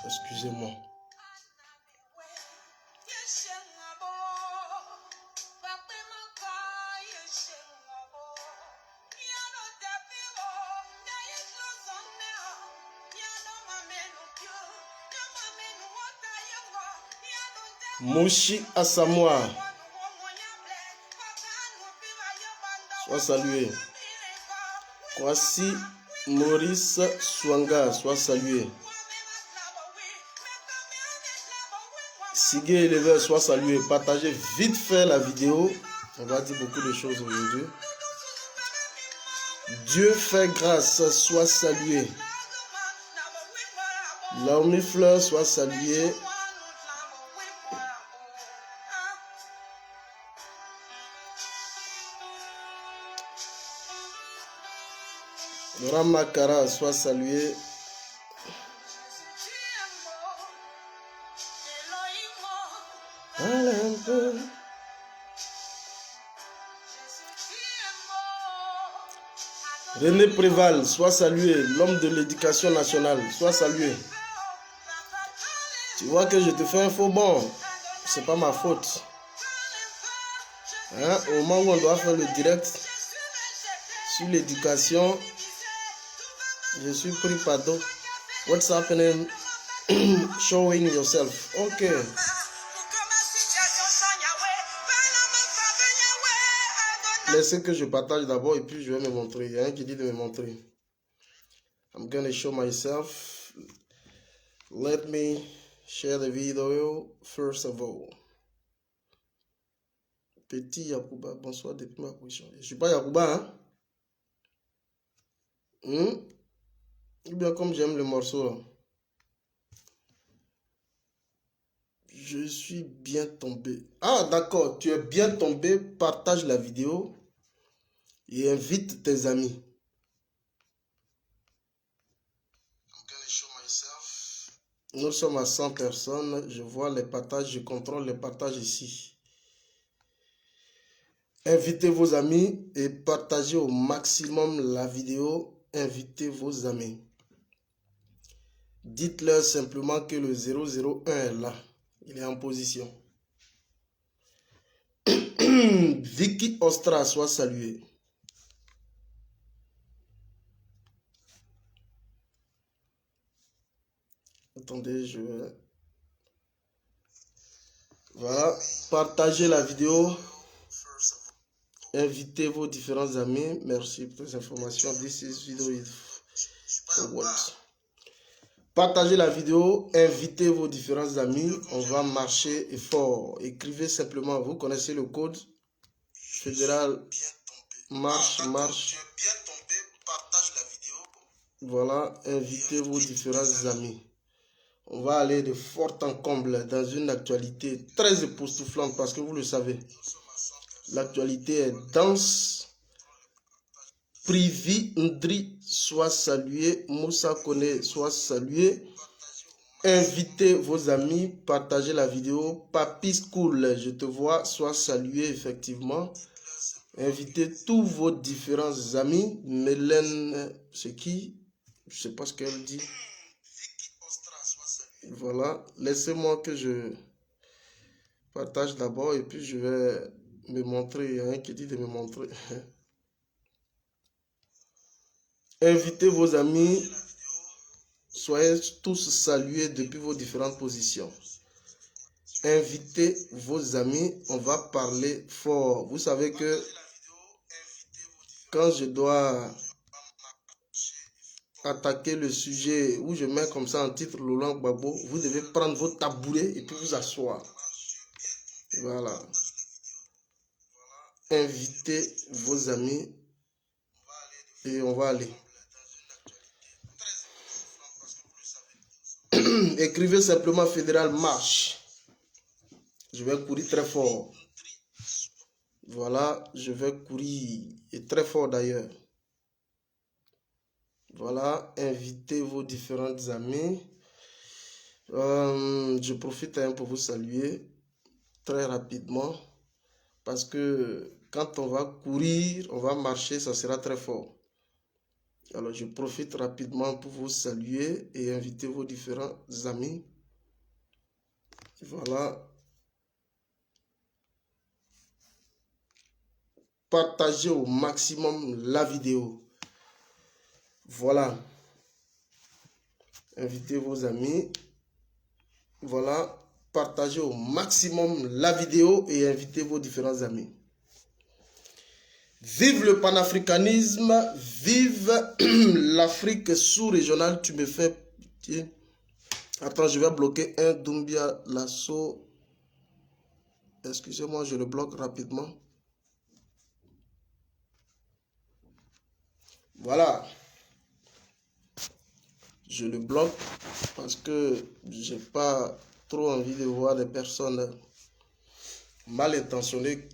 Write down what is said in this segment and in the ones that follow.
Excusez-moi. Moshi Asamoah, sois salué. Kwasi Maurice Swanga, sois salué. Sigue Elever, sois salué. Partagez vite fait la vidéo. On va dire beaucoup de choses aujourd'hui. Dieu fait grâce, sois salué. Laomi Fleur, sois salué. Ramakara, sois salué. René Préval, sois salué. L'homme de l'éducation nationale, sois salué. Tu vois que je te fais un faux bon. C'est pas ma faute. Hein? Au moment où on doit faire le direct sur l'éducation, je suis pris par dos. What's happening? Showing yourself. Ok. Laissez que je partage d'abord et puis je vais me montrer. Il y a un qui dit de me montrer. I'm gonna show myself. Let me share the video first of all. Petit Yacouba, bonsoir depuis ma position. Je suis pas Yacouba, hein? Ou bien comme j'aime le morceau là. Je suis bien tombé. Ah d'accord, tu es bien tombé. Partage la vidéo et invite tes amis. Nous sommes à 100 personnes. Je vois les partages, je contrôle les partages ici. Invitez vos amis et partagez au maximum la vidéo. Invitez vos amis. Dites-leur simplement que le 001 est là. Il est en position. Vicky Ostra, soit salué. Attendez, je vais... Voilà. Partagez la vidéo. Invitez vos différents amis. Merci pour les informations. This is video for what? Partagez la vidéo. Invitez vos différents amis. On va marcher fort. Écrivez simplement. Vous connaissez le code fédéral. Marche, marche. Voilà. Invitez vos différents amis. On va aller de fort en comble dans une actualité très époustouflante parce que vous le savez. L'actualité est dense. Privi Ndri, soit salué. Moussa Kone, soit salué. Invitez vos amis, partagez la vidéo. Papi School, je te vois, soit salué effectivement. Invitez tous vos différents amis. Mélène, c'est qui? Je sais pas ce qu'elle dit. Voilà, laissez-moi que je partage d'abord et puis je vais me montrer. Il y a un qui dit de me montrer. Invitez vos amis. Soyez tous salués depuis vos différentes positions. Invitez vos amis, on va parler fort. Vous savez que quand je dois attaquer le sujet où je mets comme ça en titre Laurent Gbagbo, vous devez prendre vos tabourets et puis vous asseoir. Voilà. Invitez vos amis et on va aller. Écrivez simplement Fédéral Marche. Je vais courir très fort. Voilà, je vais courir et très fort d'ailleurs. Voilà, invitez vos différentes amies. Je profite pour vous saluer très rapidement parce que quand on va courir, on va marcher, ça sera très fort. Alors, je profite rapidement pour vous saluer et inviter vos différents amis. Voilà. Partagez au maximum la vidéo. Voilà. Invitez vos amis. Voilà. Partagez au maximum la vidéo et invitez vos différents amis. Vive le panafricanisme, vive l'Afrique sous-régionale. Tu me fais... Attends, je vais bloquer un Doumbia Lasso. Excusez-moi, je le bloque rapidement. Voilà. Je le bloque parce que j'ai pas trop envie de voir des personnes mal intentionnées.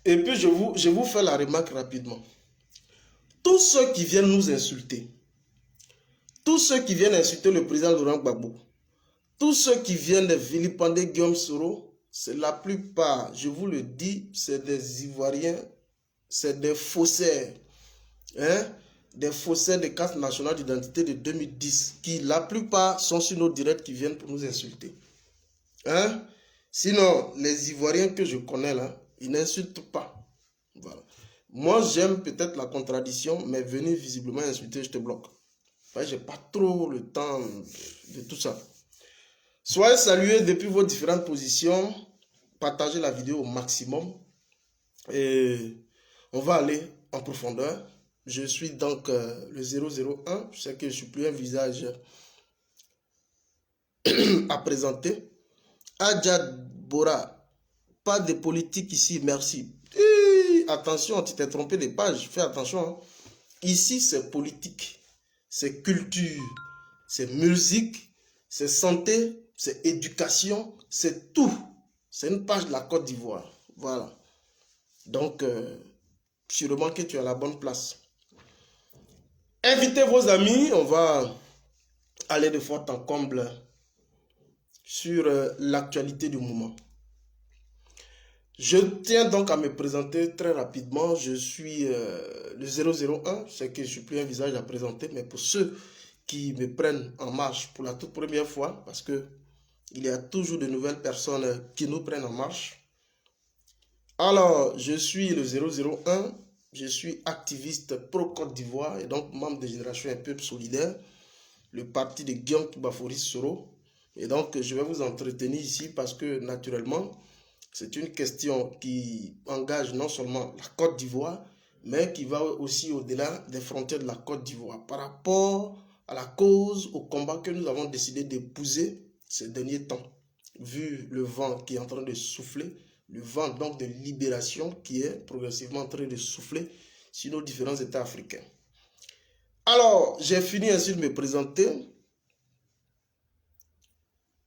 Et puis je vous fais la remarque rapidement. Tous ceux qui viennent nous insulter, tous ceux qui viennent insulter le président Laurent Gbagbo, tous ceux qui viennent de vilipender Guillaume Soro, c'est la plupart, je vous le dis, c'est des Ivoiriens, c'est des faussaires. Hein? Des faussaires de carte nationale d'identité de 2010, qui la plupart sont sur nos directs qui viennent pour nous insulter. Hein? Sinon, les Ivoiriens que je connais là, ils n'insultent pas. Voilà. Moi, j'aime peut-être la contradiction, mais venir visiblement insulter, je te bloque. Je n'ai pas trop le temps de tout ça. Soyez salués depuis vos différentes positions. Partagez la vidéo au maximum. Et on va aller en profondeur. Je suis donc le 001. Je sais que je ne suis plus un visage à présenter. Adjad Bora. Pas de politique ici, merci. Attention, tu t'es trompé de page. Fais attention. Hein. Ici, c'est politique. C'est culture. C'est musique. C'est santé. C'est éducation. C'est tout. C'est une page de la Côte d'Ivoire. Voilà. Donc, sûrement que tu es à la bonne place. Invitez vos amis. On va aller de fort en comble sur l'actualité du moment. Je tiens donc à me présenter très rapidement. Je suis le 001. C'est que je ne suis plus un visage à présenter. Mais pour ceux qui me prennent en marche pour la toute première fois, parce que il y a toujours de nouvelles personnes qui nous prennent en marche. Alors, je suis le 001. Je suis activiste pro-Côte d'Ivoire et donc membre de Génération Un Peuple Solidaire, le parti de Guillaume Faurice Soro. Et donc, je vais vous entretenir ici parce que, naturellement, c'est une question qui engage non seulement la Côte d'Ivoire, mais qui va aussi au-delà des frontières de la Côte d'Ivoire par rapport à la cause, au combat que nous avons décidé d'épouser ces derniers temps, vu le vent qui est en train de souffler, le vent donc de libération qui est progressivement en train de souffler sur nos différents États africains. Alors, j'ai fini ainsi de me présenter.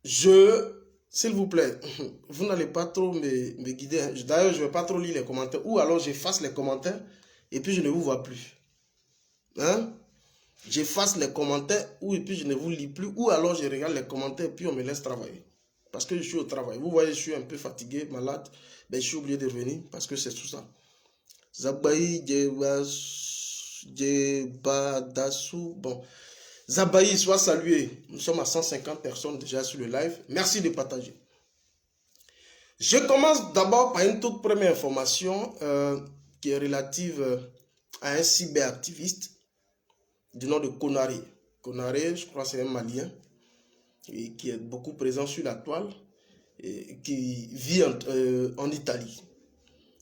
S'il vous plaît, vous n'allez pas trop me guider. Hein. D'ailleurs, je ne vais pas trop lire les commentaires. Ou alors, j'efface les commentaires et puis je ne vous vois plus. Hein? J'efface les commentaires ou et puis je ne vous lis plus. Ou alors, je regarde les commentaires et puis on me laisse travailler. Parce que je suis au travail. Vous voyez, je suis un peu fatigué, malade. Ben, je suis obligé de revenir parce que c'est tout ça. Zabaï, Djebadassou. Bon. Zabaï, sois salué. Nous sommes à 150 personnes déjà sur le live. Merci de partager. Je commence d'abord par une toute première information qui est relative à un cyberactiviste du nom de Konaré. Konaré, je crois que c'est un Malien et qui est beaucoup présent sur la toile. qui vit en Italie.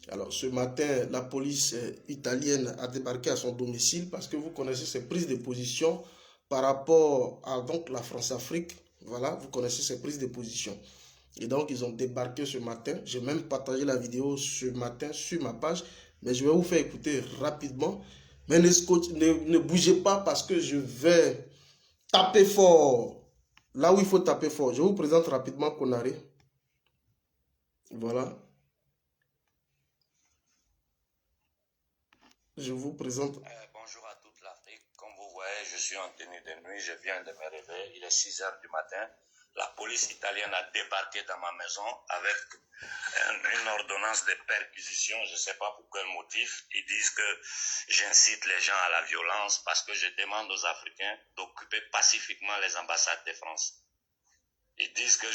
Alors ce matin, la police italienne a débarqué à son domicile parce que vous connaissez ses prises de position par rapport à donc, la France-Afrique. Voilà, vous connaissez ses prises de position. Et donc, ils ont débarqué ce matin. J'ai même partagé la vidéo ce matin sur ma page. Mais je vais vous faire écouter rapidement. Mais ne bougez pas parce que je vais taper fort. Là où il faut taper fort. Je vous présente rapidement Konaré. Voilà. Je vous présente. Bonjour à toute l'Afrique. Comme vous voyez, je suis en tenue de nuit. Je viens de me réveiller. Il est 6 h du matin. La police italienne a débarqué dans ma maison avec une ordonnance de perquisition. Je ne sais pas pour quel motif. Ils disent que j'incite les gens à la violence parce que je demande aux Africains d'occuper pacifiquement les ambassades de France. Ils disent que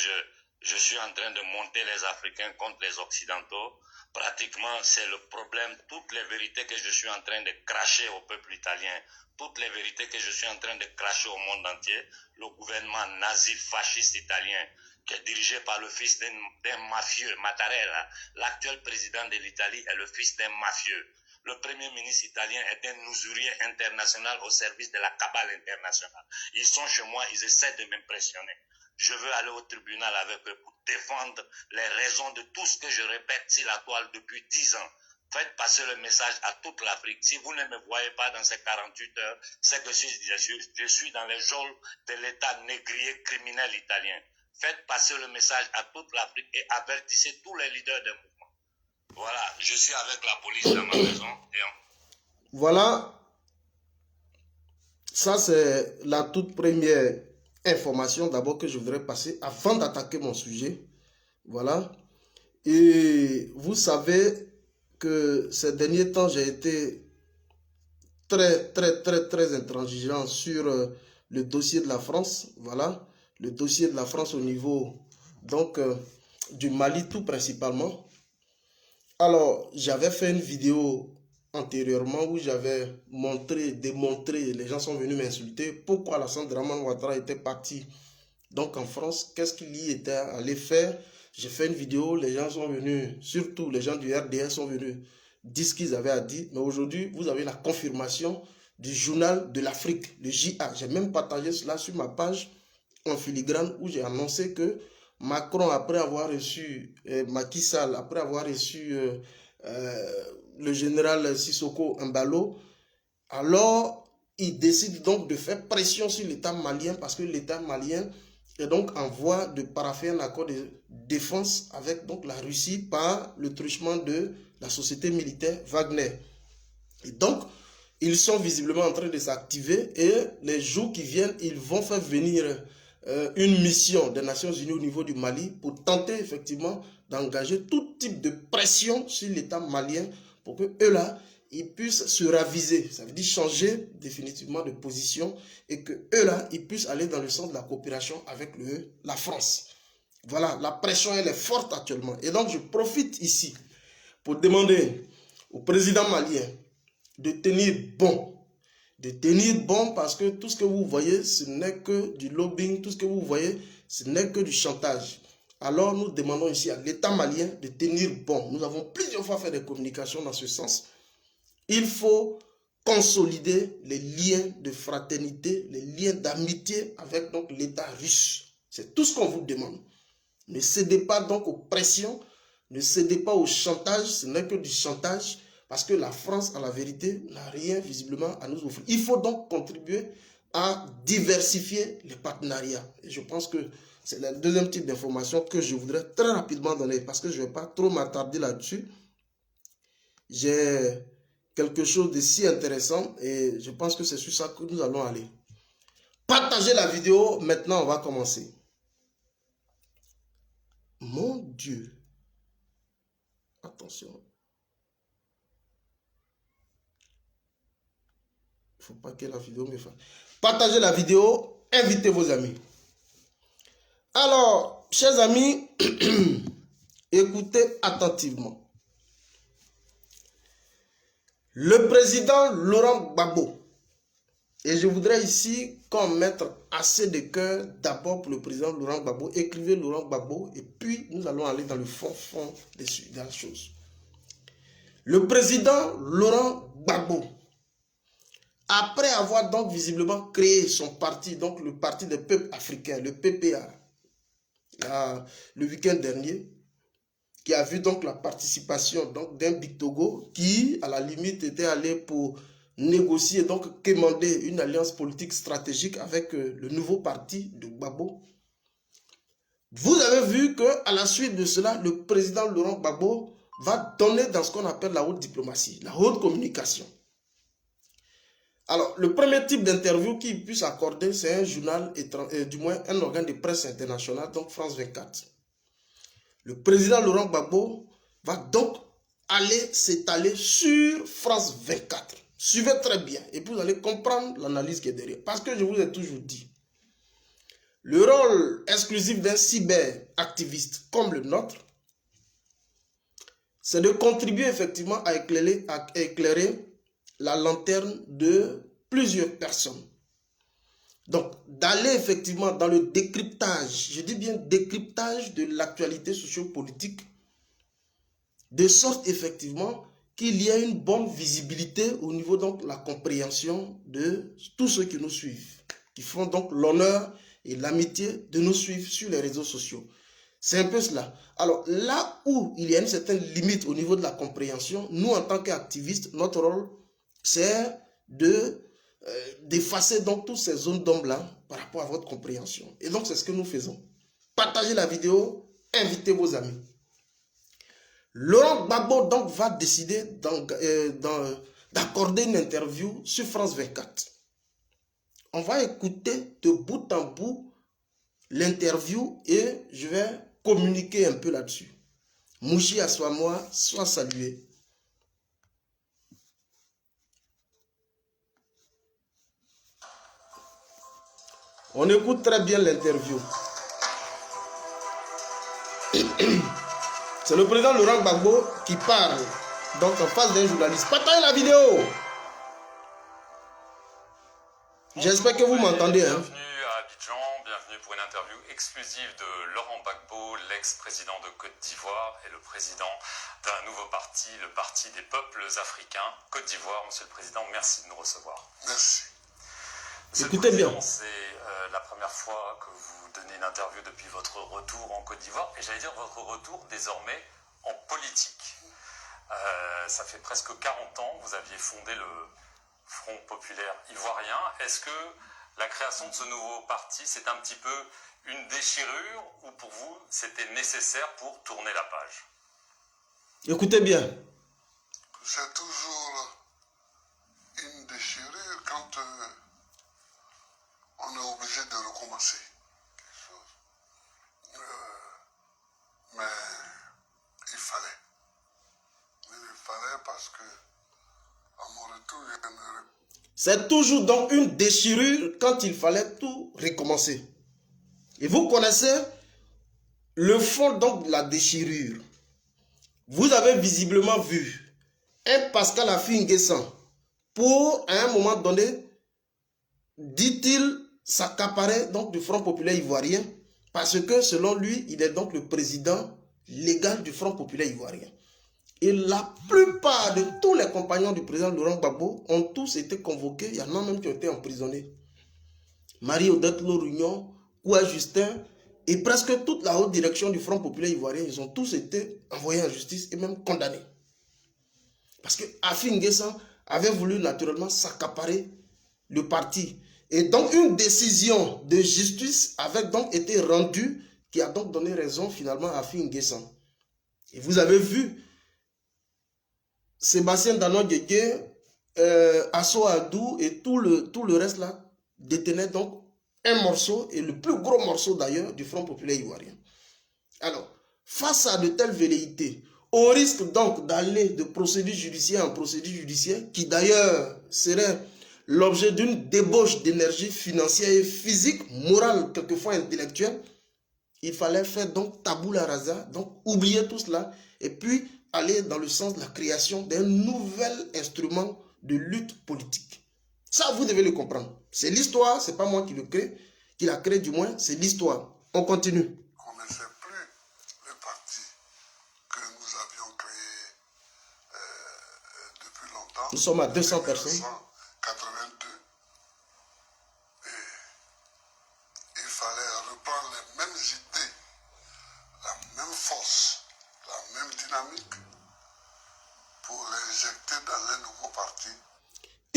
je suis en train de monter les Africains contre les Occidentaux. Pratiquement, c'est le problème. Toutes les vérités que je suis en train de cracher au peuple italien, toutes les vérités que je suis en train de cracher au monde entier, le gouvernement nazi fasciste italien, qui est dirigé par le fils d'un mafieux, Mattarella, l'actuel président de l'Italie est le fils d'un mafieux. Le premier ministre italien est un usurier international au service de la cabale internationale. Ils sont chez moi, ils essaient de m'impressionner. Je veux aller au tribunal avec eux pour défendre les raisons de tout ce que je répète sur la toile depuis 10 ans. Faites passer le message à toute l'Afrique. Si vous ne me voyez pas dans ces 48 heures, c'est que je suis dans les geôles de l'État négrier criminel italien. Faites passer le message à toute l'Afrique et avertissez tous les leaders des mouvements. Voilà, je suis avec la police dans ma maison. Voilà, ça c'est la toute première information d'abord que je voudrais passer avant d'attaquer mon sujet. Voilà. Et vous savez que ces derniers temps, j'ai été très intransigeant sur le dossier de la France. Voilà. Le dossier de la France au niveau donc du Mali tout principalement. Alors, j'avais fait une vidéo antérieurement où j'avais démontré, les gens sont venus m'insulter, pourquoi Alassane Dramane Ouattara était parti donc en France, qu'est-ce qu'il y était allé faire. J'ai fait une vidéo, les gens sont venus, surtout les gens du RDS sont venus dire ce qu'ils avaient à dire, mais aujourd'hui, vous avez la confirmation du journal de l'Afrique, le JA. J'ai même partagé cela sur ma page en filigrane où j'ai annoncé que Macron, après avoir reçu Macky Sall, après avoir reçu le général Sissoko Embalo, alors il décide donc de faire pression sur l'État malien parce que l'État malien est donc en voie de paraffer un accord de défense avec donc la Russie par le truchement de la société militaire Wagner. Et donc, ils sont visiblement en train de s'activer et les jours qui viennent, ils vont faire venir une mission des Nations Unies au niveau du Mali pour tenter effectivement d'engager tout type de pression sur l'État malien pour que eux là, ils puissent se raviser, ça veut dire changer définitivement de position et que eux là, ils puissent aller dans le sens de la coopération avec la France. Voilà, la pression elle est forte actuellement et donc je profite ici pour demander au président malien de tenir bon. De tenir bon parce que tout ce que vous voyez, ce n'est que du lobbying, tout ce que vous voyez, ce n'est que du chantage. Alors nous demandons ici à l'État malien de tenir bon. Nous avons plusieurs fois fait des communications dans ce sens. Il faut consolider les liens de fraternité, les liens d'amitié avec donc l'État russe. C'est tout ce qu'on vous demande. Ne cédez pas donc aux pressions, ne cédez pas au chantage, ce n'est que du chantage. Parce que la France, à la vérité, n'a rien visiblement à nous offrir. Il faut donc contribuer à diversifier les partenariats. Et je pense que c'est le deuxième type d'information que je voudrais très rapidement donner. Parce que je ne vais pas trop m'attarder là-dessus. J'ai quelque chose de si intéressant et je pense que c'est sur ça que nous allons aller. Partagez la vidéo. Maintenant, on va commencer. Mon Dieu. Attention. Il ne faut pas que la vidéo me fasse. Partagez la vidéo, invitez vos amis. Alors, chers amis, écoutez attentivement. Le président Laurent Gbagbo Et je voudrais ici qu'on mette assez de cœur d'abord pour le président Laurent Gbagbo. Écrivez Laurent Gbagbo et puis nous allons aller dans le fond de la chose. Le président Laurent Gbagbo, après avoir donc visiblement créé son parti, donc le Parti des peuples africains, le PPA, le week-end dernier, qui a vu donc la participation d'un Big Togo qui, à la limite, était allé pour négocier, donc quémander une alliance politique stratégique avec le nouveau parti de Gbagbo. Vous avez vu qu'à la suite de cela, le président Laurent Gbagbo va donner dans ce qu'on appelle la haute diplomatie, la haute communication. Alors, le premier type d'interview qu'il puisse accorder, c'est un journal, du moins un organe de presse international, donc France 24. Le président Laurent Gbagbo va donc aller s'étaler sur France 24. Suivez très bien et puis vous allez comprendre l'analyse qui est derrière. Parce que je vous ai toujours dit, le rôle exclusif d'un cyberactiviste comme le nôtre, c'est de contribuer effectivement à éclairer la lanterne de plusieurs personnes. Donc, d'aller effectivement dans le décryptage, je dis bien décryptage de l'actualité sociopolitique, de sorte effectivement qu'il y ait une bonne visibilité au niveau donc de la compréhension de tous ceux qui nous suivent, qui font donc l'honneur et l'amitié de nous suivre sur les réseaux sociaux. C'est un peu cela. Alors, là où il y a une certaine limite au niveau de la compréhension, nous, en tant qu'activistes, notre rôle, c'est d'effacer donc toutes ces zones d'ombre-là par rapport à votre compréhension. Et donc, c'est ce que nous faisons. Partagez la vidéo, invitez vos amis. Laurent Gbagbo donc va décider d'accorder une interview sur France 24. On va écouter de bout en bout l'interview et je vais communiquer un peu là-dessus. Mouchi Assois-moi, sois salué. On écoute très bien l'interview. C'est le président Laurent Gbagbo qui parle, donc en face d'un journaliste. Partagez la vidéo. J'espère que vous m'entendez. Bienvenue à Abidjan, bienvenue pour une interview exclusive de Laurent Gbagbo, l'ex-président de Côte d'Ivoire et le président d'un nouveau parti, le Parti des peuples africains, Côte d'Ivoire. Monsieur le Président, merci de nous recevoir. Merci. Écoutez bien. C'est la première fois que vous donnez une interview depuis votre retour en Côte d'Ivoire, et j'allais dire votre retour désormais en politique. Ça fait presque 40 ans, vous aviez fondé le Front populaire ivoirien. Est-ce que la création de ce nouveau parti, c'est un petit peu une déchirure ou pour vous, c'était nécessaire pour tourner la page? Écoutez bien. C'est toujours une déchirure quand on est obligé de recommencer quelque chose. Mais il fallait. Il fallait parce que à mon retour, c'est toujours donc une déchirure quand il fallait tout recommencer. Et vous connaissez le fond donc de la déchirure. Vous avez visiblement vu un Pascal Affi N'Guessan pour, à un moment donné, dit-il, s'accaparer donc du Front populaire ivoirien parce que, selon lui, il est donc le président légal du Front populaire ivoirien. Et la plupart de tous les compagnons du président Laurent Gbagbo ont tous été convoqués. Il y en a même qui ont été emprisonnés. Marie-Odette Lorugnon, Koua Justin et presque toute la haute direction du Front populaire ivoirien, ils ont tous été envoyés en justice et même condamnés. Parce que Affi N'Guessan avait voulu naturellement s'accaparer le parti. Et donc une décision de justice avait donc été rendue qui a donc donné raison finalement à Affi N'Guessan. Et vous avez vu Sébastien Dano-Guégué, Asso Adou et tout le reste là détenaient donc un morceau, et le plus gros morceau d'ailleurs, du Front populaire ivoirien. Alors, face à de telles velléités, au risque donc d'aller de procédure judiciaire en procédure judiciaire, qui d'ailleurs serait l'objet d'une débauche d'énergie financière et physique, morale, quelquefois intellectuelle, il fallait faire donc tabula rasa, donc oublier tout cela, et puis aller dans le sens de la création d'un nouvel instrument de lutte politique. Ça, vous devez le comprendre. C'est l'histoire, c'est pas moi qui le crée, qui l'a créé du moins, c'est l'histoire. On continue. On ne sait plus le parti que nous avions créé depuis longtemps. Nous sommes à 200 personnes. 1982. Et il fallait reprendre les mêmes idées, la même force, la même dynamique pour l'injecter dans un nouveau parti.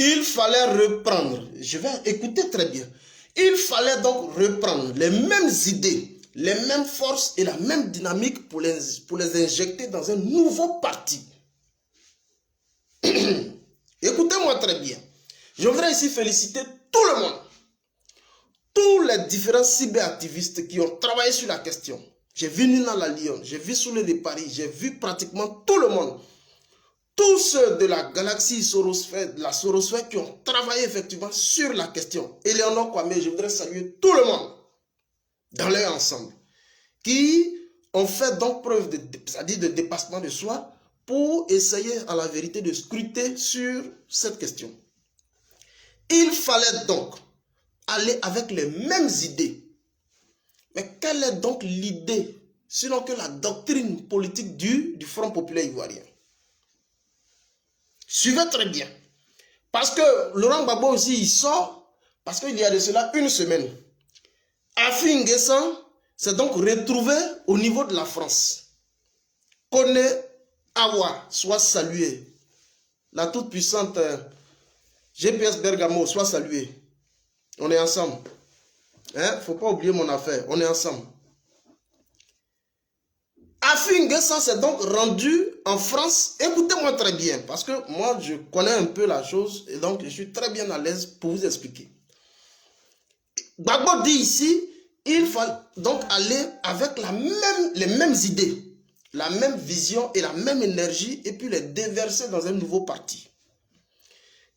Il fallait reprendre, je vais écouter très bien. Il fallait donc reprendre les mêmes idées, les mêmes forces et la même dynamique pour les injecter dans un nouveau parti. Écoutez-moi très bien. Je voudrais ici féliciter tout le monde. Tous les différents cyberactivistes qui ont travaillé sur la question. J'ai vu Nina La Lyon, j'ai vu Soulé de Paris, j'ai vu pratiquement tout le monde. Tous ceux de la galaxie Sorosphère, de la Sorosphère qui ont travaillé effectivement sur la question. Eleonore Kwame, je voudrais saluer tout le monde dans leur ensemble. Qui ont fait donc preuve de dépassement de soi pour essayer à la vérité de scruter sur cette question. Il fallait donc aller avec les mêmes idées. Mais quelle est donc l'idée, sinon que la doctrine politique du Front populaire ivoirien? Suivez très bien. Parce que Laurent Gbagbo aussi, il sort, parce qu'il y a de cela une semaine. Afi N'Guessan s'est donc retrouvé au niveau de la France. Kone Awa soit salué. La toute puissante GPS Bergamo soit salué. On est ensemble. Hein? Faut pas oublier mon affaire. On est ensemble. Afi N'Guessan s'est donc rendu en France. Écoutez-moi très bien, parce que moi, je connais un peu la chose, et donc je suis très bien à l'aise pour vous expliquer. Gbagbo dit ici, il faut donc aller avec les mêmes idées, la même vision et la même énergie, et puis les déverser dans un nouveau parti.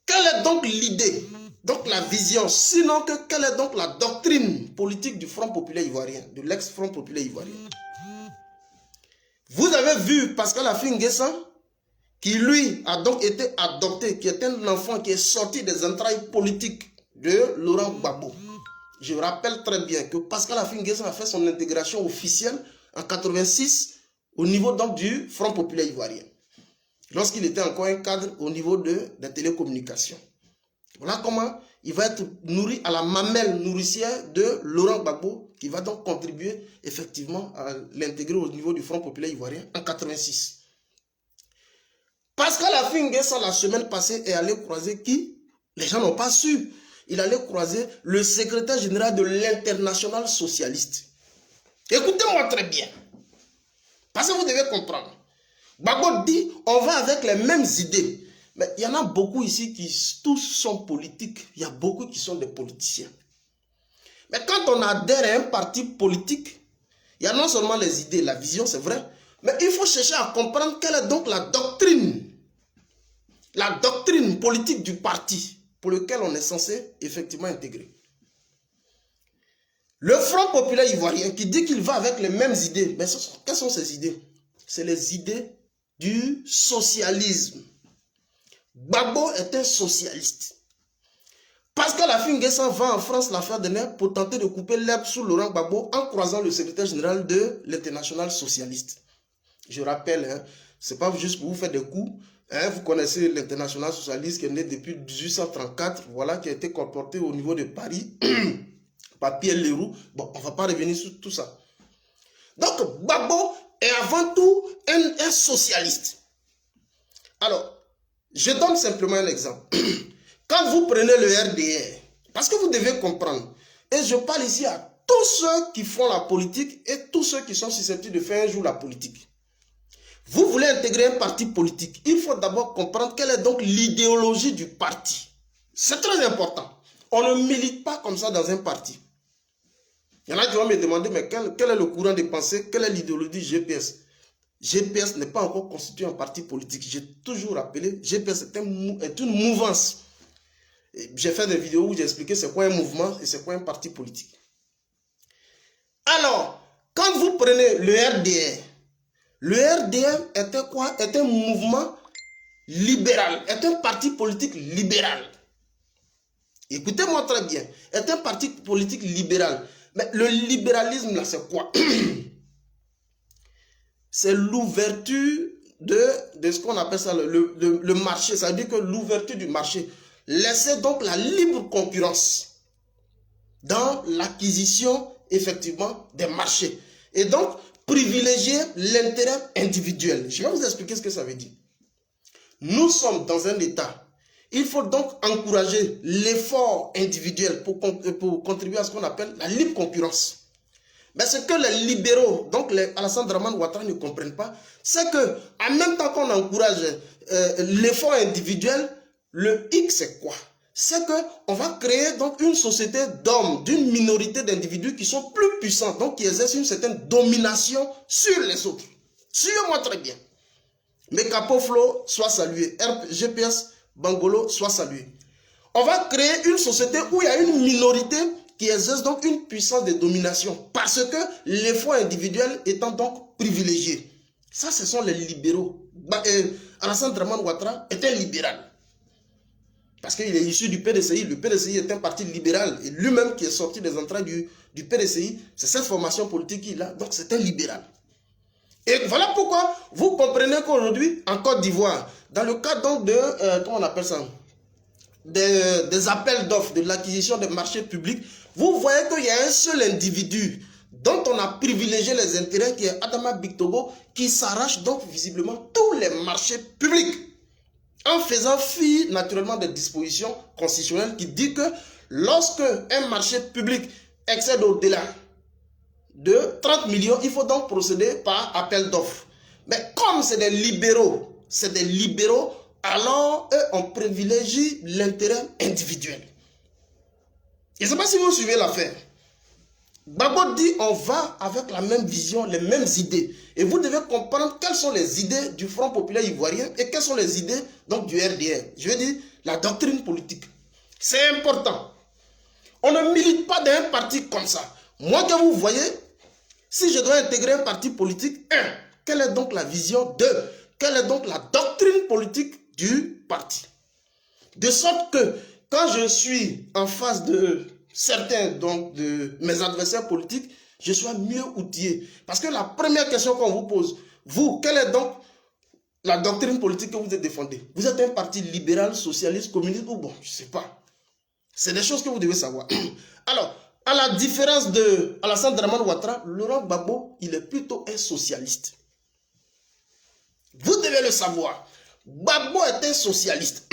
Quelle est donc l'idée, donc la vision, sinon que quelle est donc la doctrine politique du Front populaire ivoirien, de l'ex-Front populaire ivoirien? Vous avez vu Pascal Afi N'Guessan, qui lui a donc été adopté, qui est un enfant qui est sorti des entrailles politiques de Laurent Gbagbo. Je rappelle très bien que Pascal Afi N'Guessan a fait son intégration officielle en 86 au niveau donc du Front populaire ivoirien. Lorsqu'il était encore un cadre au niveau des télécommunications. Voilà comment il va être nourri à la mamelle nourricière de Laurent Gbagbo, qui va donc contribuer effectivement à l'intégrer au niveau du Front populaire ivoirien en 86. Pascal Afi N'Guessan la semaine passée est allé croiser qui? Les gens n'ont pas su. Il allait croiser le secrétaire général de l'Internationale socialiste. Écoutez-moi très bien. Parce que vous devez comprendre. Gbagbo dit, on va avec les mêmes idées. Mais il y en a beaucoup ici qui tous sont politiques. Il y a beaucoup qui sont des politiciens. Mais quand on adhère à un parti politique, il y a non seulement les idées, la vision, c'est vrai, mais il faut chercher à comprendre quelle est donc la doctrine politique du parti pour lequel on est censé effectivement intégrer. Le Front populaire ivoirien qui dit qu'il va avec les mêmes idées, mais quelles sont ces idées? C'est les idées du socialisme. Gbagbo est un socialiste. Pascal Afi N'Guessan va en France l'affaire de nerfs pour tenter de couper l'herbe sous Laurent Gbagbo en croisant le secrétaire général de l'Internationale socialiste. Je rappelle, hein, ce n'est pas juste pour vous faire des coups. Hein, vous connaissez l'Internationale socialiste qui est née depuis 1834, voilà, qui a été comportée au niveau de Paris par Pierre Leroux. Bon, on ne va pas revenir sur tout ça. Donc, Gbagbo est avant tout un socialiste. Alors, je donne simplement un exemple. Quand vous prenez le RDR, parce que vous devez comprendre, et je parle ici à tous ceux qui font la politique et tous ceux qui sont susceptibles de faire un jour la politique. Vous voulez intégrer un parti politique, il faut d'abord comprendre quelle est donc l'idéologie du parti. C'est très important. On ne milite pas comme ça dans un parti. Il y en a qui vont me demander, mais quel est le courant de pensée, quelle est l'idéologie du GPS? GPS n'est pas encore constitué en parti politique. J'ai toujours rappelé, GPS est une mouvance. J'ai fait des vidéos où j'ai expliqué c'est quoi un mouvement et c'est quoi un parti politique. Alors, quand vous prenez le RDR était quoi? Est un mouvement libéral, est un parti politique libéral. écoutez-moi très bien, est un parti politique libéral. Mais le libéralisme, là, c'est quoi? C'est l'ouverture de ce qu'on appelle ça le marché. Ça veut dire que l'ouverture du marché. Laissez donc la libre concurrence dans l'acquisition, effectivement, des marchés. Et donc, privilégier l'intérêt individuel. Je vais vous expliquer ce que ça veut dire. Nous sommes dans un État. Il faut donc encourager l'effort individuel pour contribuer à ce qu'on appelle la libre concurrence. Mais ce que les libéraux, donc les Alassane Dramane Ouattara ne comprennent pas, c'est que en même temps qu'on encourage l'effort individuel, le X c'est quoi? C'est qu'on va créer donc une société d'hommes, d'une minorité d'individus qui sont plus puissants, donc qui exercent une certaine domination sur les autres. Suivez-moi très bien. Mekapo Flo, soit salué. GPS Bangolo, soit salué. On va créer une société où il y a une minorité qui exerce donc une puissance de domination parce que l'effort individuel étant donc privilégié. Ça, ce sont les libéraux. Alassane Dramane Ouattara est un libéral. Parce qu'il est issu du PDCI. Le PDCI est un parti libéral. Et lui-même qui est sorti des entrailles du PDCI, c'est cette formation politique qu'il a. Donc c'est un libéral. Et voilà pourquoi vous comprenez qu'aujourd'hui, en Côte d'Ivoire, dans le cadre donc de, comment on appelle ça, des appels d'offres, de l'acquisition des marchés publics, vous voyez qu'il y a un seul individu dont on a privilégié les intérêts, qui est Adama Bictogo, qui s'arrache donc visiblement tous les marchés publics, en faisant fi naturellement des dispositions constitutionnelles qui disent que lorsque un marché public excède au-delà de 30 millions, il faut donc procéder par appel d'offres. Mais comme c'est des libéraux, alors eux, on privilégie l'intérêt individuel. Je ne sais pas si vous suivez l'affaire. Gbagbo dit on va avec la même vision, les mêmes idées. Et vous devez comprendre quelles sont les idées du Front populaire ivoirien et quelles sont les idées donc du RDR. Je veux dire, la doctrine politique. C'est important. On ne milite pas d'un parti comme ça. Moi que vous voyez, si je dois intégrer un parti politique, quelle est donc la vision? Quelle est donc la doctrine politique du parti? De sorte que quand je suis en face de certains donc de mes adversaires politiques, je sois mieux outillé. Parce que la première question qu'on vous pose, vous, quelle est donc la doctrine politique que vous êtes défendée? Vous êtes un parti libéral, socialiste, communiste ou bon, je ne sais pas. C'est des choses que vous devez savoir. Alors, à la différence de Alassane Dramane Ouattara, Laurent Gbagbo, il est plutôt un socialiste. Vous devez le savoir. Gbagbo est un socialiste.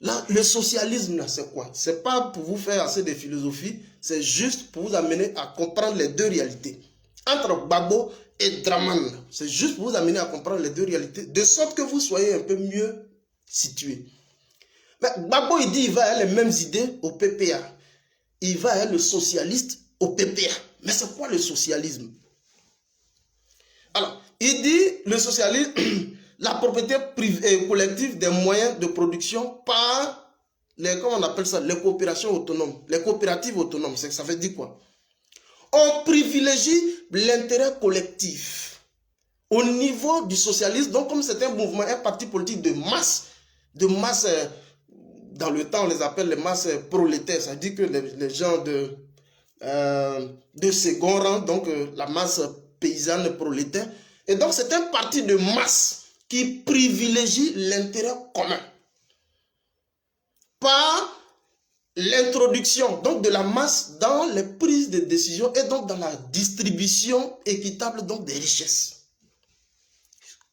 Là, le socialisme, c'est quoi? C'est pas pour vous faire assez de philosophie, c'est juste pour vous amener à comprendre les deux réalités. Entre Gbagbo et Dramane, c'est juste pour vous amener à comprendre les deux réalités, de sorte que vous soyez un peu mieux situés. Mais Gbagbo, il dit qu'il va avoir les mêmes idées au PPA. Il va être le socialiste au PPA. Mais c'est quoi le socialisme? Alors, il dit le socialisme, la propriété privée, collective des moyens de production par les, comment on appelle ça, les coopérations autonomes, les coopératives autonomes. Ça veut dire quoi? On privilégie l'intérêt collectif. Au niveau du socialisme, donc comme c'est un mouvement, un parti politique de masse, dans le temps on les appelle les masses prolétaires, ça veut dire que les gens de second rang, donc la masse paysanne prolétaire, et donc c'est un parti de masse qui privilégie l'intérêt commun par l'introduction donc de la masse dans les prises de décision et donc dans la distribution équitable donc des richesses.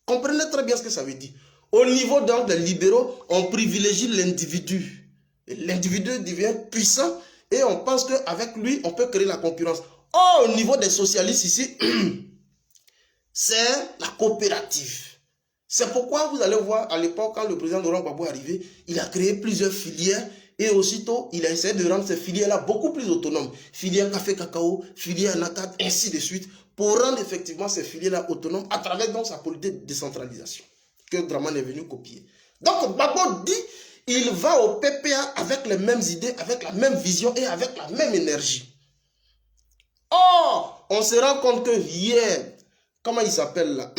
Comprenez très bien ce que ça veut dire. Au niveau donc des libéraux, on privilégie l'individu. L'individu devient puissant et on pense qu'avec lui, on peut créer la concurrence. Or, au niveau des socialistes ici, c'est la coopérative. C'est pourquoi vous allez voir à l'époque, quand le président Laurent Gbagbo est arrivé, il a créé plusieurs filières et aussitôt, il a essayé de rendre ces filières-là beaucoup plus autonomes. Filière café-cacao, filière NACAD, ainsi de suite, pour rendre effectivement ces filières-là autonomes à travers donc sa politique de décentralisation que Dramane est venu copier. Donc, Gbagbo dit, il va au PPA avec les mêmes idées, avec la même vision et avec la même énergie. Or, on se rend compte que hier, comment il s'appelle là?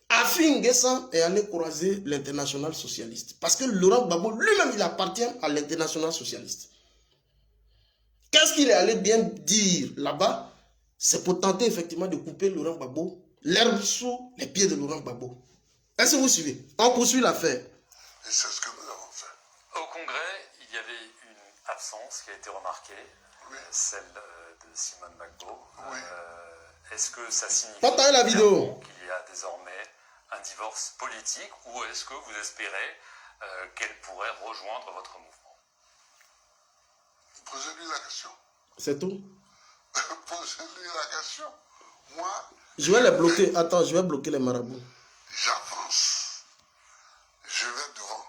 Afi Nguessan est allé croiser l'international socialiste. Parce que Laurent Gbagbo lui-même, il appartient à l'international socialiste. Qu'est-ce qu'il est allé bien dire là-bas? C'est pour tenter effectivement de couper Laurent Gbagbo, l'herbe sous les pieds de Laurent Gbagbo. Est-ce que vous suivez? On poursuit l'affaire. Et c'est ce que nous avons fait. Au Congrès, il y avait une absence qui a été remarquée, Oui. celle de Simone Gbagbo. Oui. Est-ce que ça signifie Partagez la vidéo. qu'il y a désormais un divorce politique ou est-ce que vous espérez qu'elle pourrait rejoindre votre mouvement? Posez-lui la question. C'est tout. Posez-lui la question. Moi, Je vais les bloquer. Attends, je vais bloquer les marabouts. j'avance. Je vais devant.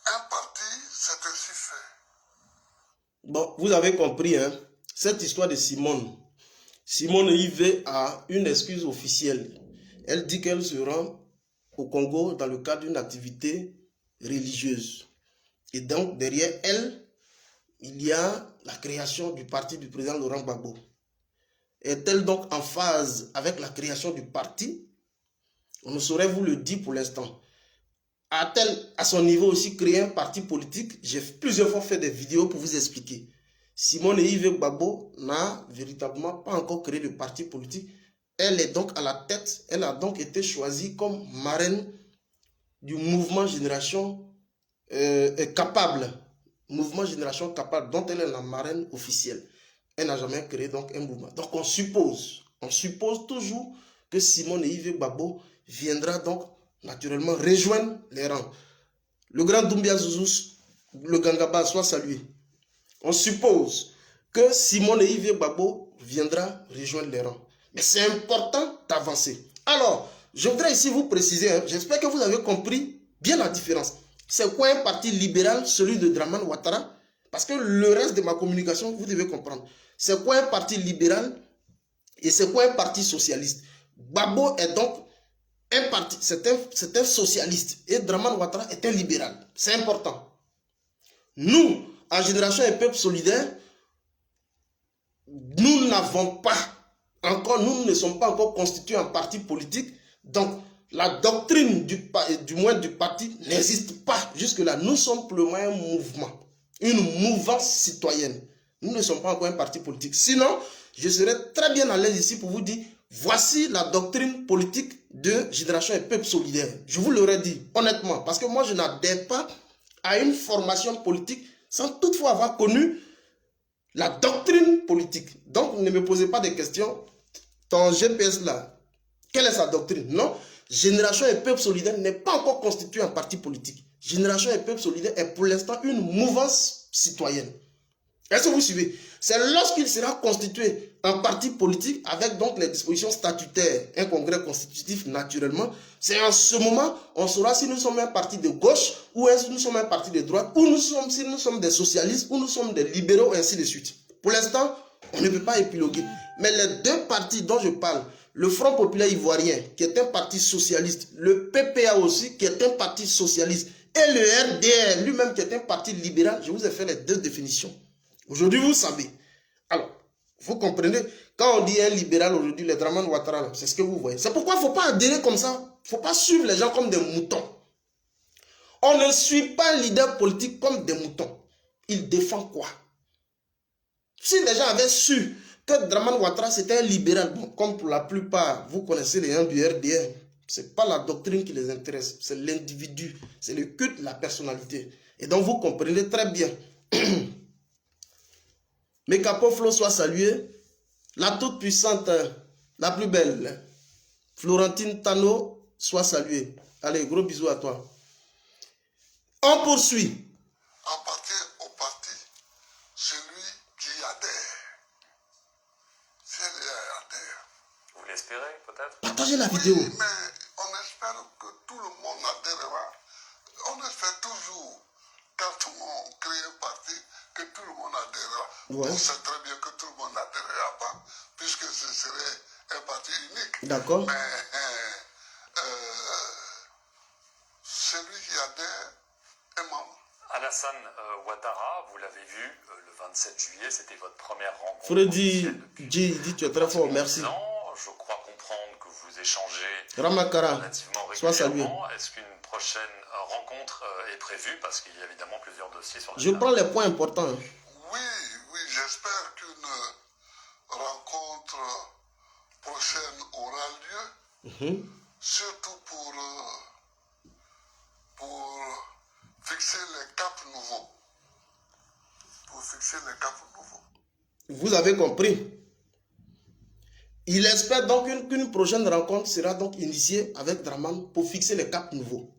Un parti, c'est ainsi fait. Bon, vous avez compris, hein, cette histoire de Simone. Simone Yves a une excuse officielle. Elle dit qu'elle se rend au Congo dans le cadre d'une activité religieuse. Et donc, derrière elle, il y a la création du parti du président Laurent Gbagbo. Est-elle donc en phase avec la création du parti? On ne saurait vous le dire pour l'instant. A-t-elle à son niveau aussi créé un parti politique? J'ai plusieurs fois fait des vidéos pour vous expliquer. Simone Yves Gbagbo n'a véritablement pas encore créé de parti politique. Elle est donc à la tête, elle a donc été choisie comme marraine du mouvement Génération Capable. Mouvement Génération Capable, dont elle est la marraine officielle. Elle n'a jamais créé donc un mouvement. Donc on suppose toujours que Simone Yves Gbagbo viendra donc naturellement rejoindre les rangs. Le grand Doumbia Zouzous, le Gangaba, soit salué. On suppose que Simone Yves Gbagbo viendra rejoindre les rangs. Mais c'est important d'avancer. Alors, je voudrais ici vous préciser, hein, j'espère que vous avez compris bien la différence. C'est quoi un parti libéral, celui de Dramane Ouattara? Parce que le reste de ma communication, vous devez comprendre. C'est quoi un parti libéral et c'est quoi un parti socialiste? Gbagbo est donc un parti, c'est un socialiste et Dramane Ouattara est un libéral. C'est important. Nous, en Génération et Peuple Solidaire, nous n'avons pas encore, nous ne sommes pas encore constitués en parti politique. Donc, la doctrine du moins du parti n'existe pas jusque-là. Nous sommes pour le moins un mouvement, une mouvance citoyenne. Nous ne sommes pas encore un parti politique. Sinon, je serais très bien à l'aise ici pour vous dire, voici la doctrine politique de Génération et Peuple Solidaire. Je vous l'aurais dit, honnêtement, parce que moi, je n'adhère pas à une formation politique sans toutefois avoir connu la doctrine politique. Donc, ne me posez pas de questions. Ton GPS là, quelle est sa doctrine? Non, Génération et Peuple Solidaire n'est pas encore constitué en parti politique. Génération et Peuple Solidaire est pour l'instant une mouvance citoyenne. Est-ce que vous suivez? C'est lorsqu'il sera constitué un parti politique avec donc les dispositions statutaires, un congrès constitutif naturellement, c'est en ce moment on saura si nous sommes un parti de gauche ou est-ce que nous sommes un parti de droite ou si nous sommes des socialistes ou nous sommes des libéraux et ainsi de suite. Pour l'instant, on ne peut pas épiloguer. Mais les deux partis dont je parle, le Front Populaire Ivoirien qui est un parti socialiste, le PPA aussi qui est un parti socialiste et le RDR lui-même qui est un parti libéral, je vous ai fait les deux définitions. Aujourd'hui, vous savez. Alors, vous comprenez, quand on dit un libéral aujourd'hui, les Dramane Ouattara, c'est ce que vous voyez. C'est pourquoi il ne faut pas adhérer comme ça. Il ne faut pas suivre les gens comme des moutons. On ne suit pas un leader politique comme des moutons. Il défend quoi? Si les gens avaient su que Dramane Ouattara c'était un libéral, bon, comme pour la plupart, vous connaissez les gens du RDR, ce n'est pas la doctrine qui les intéresse, c'est l'individu, c'est le culte, la personnalité. Et donc vous comprenez très bien. Mais Capoflo soit salué, la toute puissante, la plus belle, Florentine Tano soit saluée. Allez, gros bisous à toi. On poursuit. Appartient au parti celui qui adhère. Si elle adhère. Vous l'espérez peut-être? Partagez la vidéo. Oui, mais on espère que tout le monde adhérera. On espère toujours, quand on crée un parti, que tout le monde adhérera. Ouais. On sait très bien que tout le monde n'adhérera pas, puisque ce serait un parti unique. D'accord. Mais celui qui adhère est membre. Alassane Ouattara, vous l'avez vu le 27 juillet, c'était votre première rencontre. Freddy, officielle depuis dit tu es très fort, merci. Non, je crois comprendre comprendre que vous échangez Ramakara, relativement sois salué. régulièrement. Est-ce qu'une prochaine rencontre est prévue? Parce qu'il y a évidemment plusieurs dossiers sur la Je table. prends les points importants. Hein. Oui, oui, j'espère qu'une rencontre prochaine aura lieu, surtout pour fixer les caps nouveaux. Pour fixer les caps nouveaux. Vous avez compris. Il espère donc qu'une prochaine rencontre sera donc initiée avec Draman pour fixer les caps nouveaux.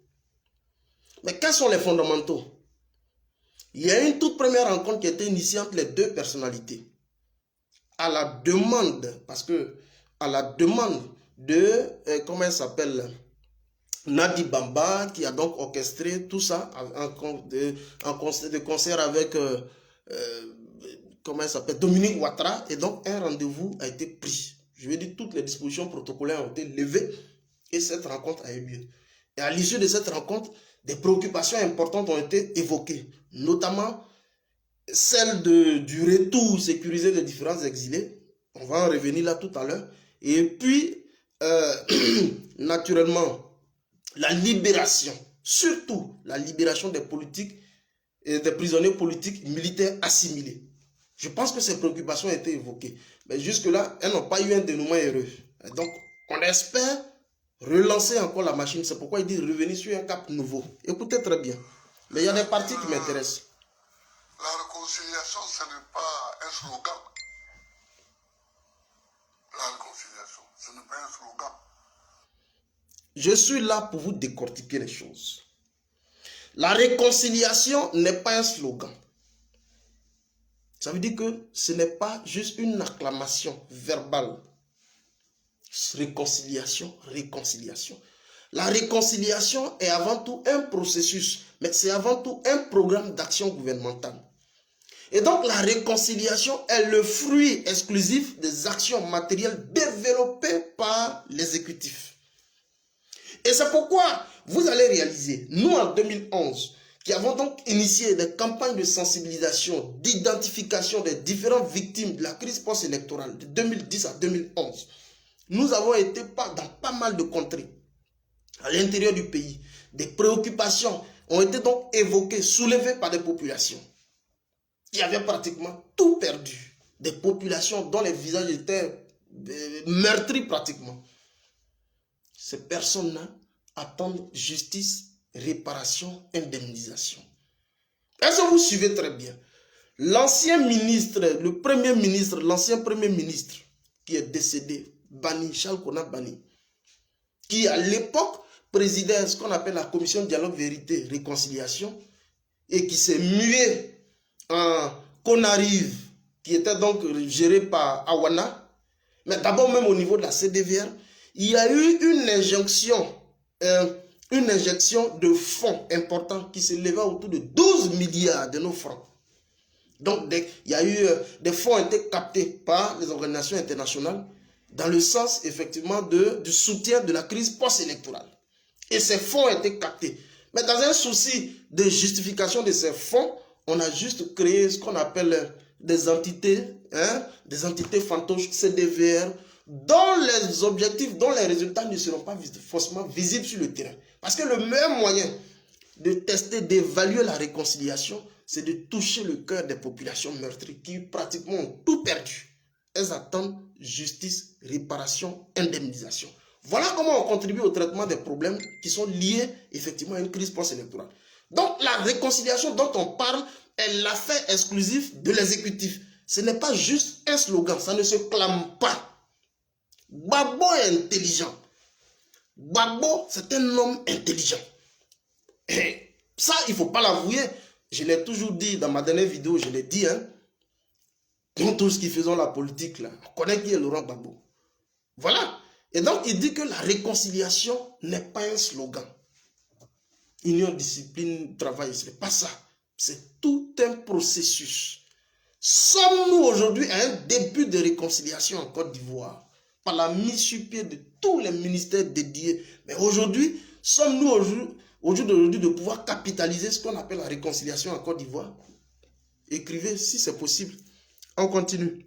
Mais quels sont les fondamentaux? Il y a une toute première rencontre qui a été initiée entre les deux personnalités. À la demande, parce que à la demande de, comment elle s'appelle, Nadi Bamba, qui a donc orchestré tout ça de concert avec, comment elle s'appelle, Dominique Ouattara, et donc un rendez-vous a été pris. Je veux dire, toutes les dispositions protocolaires ont été levées et cette rencontre a eu lieu. Et à l'issue de cette rencontre, des préoccupations importantes ont été évoquées, notamment celle du retour sécurisé des différents exilés. On va en revenir là tout à l'heure. Et puis, naturellement, la libération, surtout la libération des politiques et des prisonniers politiques militaires assimilés. Je pense que ces préoccupations ont été évoquées. Mais jusque-là, elles n'ont pas eu un dénouement heureux. Et donc, on espère relancer encore la machine. C'est pourquoi il dit revenir sur un cap nouveau. Écoutez très bien. Mais il y a des parties qui m'intéressent. La réconciliation, ce n'est pas un slogan. La réconciliation, ce n'est pas un slogan. Je suis là pour vous décortiquer les choses. La réconciliation n'est pas un slogan. Ça veut dire que ce n'est pas juste une acclamation verbale. Réconciliation, réconciliation. La réconciliation est avant tout un processus, mais c'est avant tout un programme d'action gouvernementale. Et donc la réconciliation est le fruit exclusif des actions matérielles développées par l'exécutif. Et c'est pourquoi vous allez réaliser, nous en 2011, qui avons donc initié des campagnes de sensibilisation, d'identification des différentes victimes de la crise post-électorale de 2010 à 2011. Nous avons été dans pas mal de contrées à l'intérieur du pays. Des préoccupations ont été donc évoquées, soulevées par des populations qui avaient pratiquement tout perdu. Des populations dont les visages étaient meurtris pratiquement. Ces personnes-là attendent justice, réparation, indemnisation. Est-ce que vous suivez très bien? L'ancien ministre, le premier ministre, l'ancien premier ministre qui est décédé, Bani, Charles Kona Bani, qui à l'époque présidait ce qu'on appelle la commission de dialogue, vérité, réconciliation, et qui s'est mué en Conarive, qui était donc géré par Awana. Mais d'abord même au niveau de la CDVR, il y a eu une injection de fonds importants qui s'élevait autour de 12 milliards de nos francs. Donc, il y a eu des fonds ont été captés par les organisations internationales dans le sens, effectivement, du soutien de la crise post-électorale. Et ces fonds ont été captés. Mais dans un souci de justification de ces fonds, on a juste créé ce qu'on appelle des entités fantoches, CDVR, dont les objectifs, dont les résultats ne seront pas forcément visibles sur le terrain. Parce que le meilleur moyen de tester, d'évaluer la réconciliation, c'est de toucher le cœur des populations meurtries qui pratiquement ont tout perdu. Elles attendent justice, réparation, indemnisation. Voilà comment on contribue au traitement des problèmes qui sont liés effectivement à une crise post-électorale. Donc la réconciliation dont on parle est l'affaire exclusive de l'exécutif. Ce n'est pas juste un slogan, ça ne se clame pas. Gbagbo est intelligent. Gbagbo, c'est un homme intelligent. Et ça, il ne faut pas l'avouer. Je l'ai toujours dit dans ma dernière vidéo, je l'ai dit, hein. Nous tous qui faisons la politique, là, on connaît qui est Laurent Gbagbo. Voilà. Et donc, il dit que la réconciliation n'est pas un slogan. Union, discipline, travail, ce n'est pas ça. C'est tout un processus. Sommes-nous aujourd'hui à un début de réconciliation en Côte d'Ivoire par la mise sur pied de tous les ministères dédiés? Mais aujourd'hui, sommes-nous aujourd'hui de pouvoir capitaliser ce qu'on appelle la réconciliation en Côte d'Ivoire? Écrivez si c'est possible. On continue.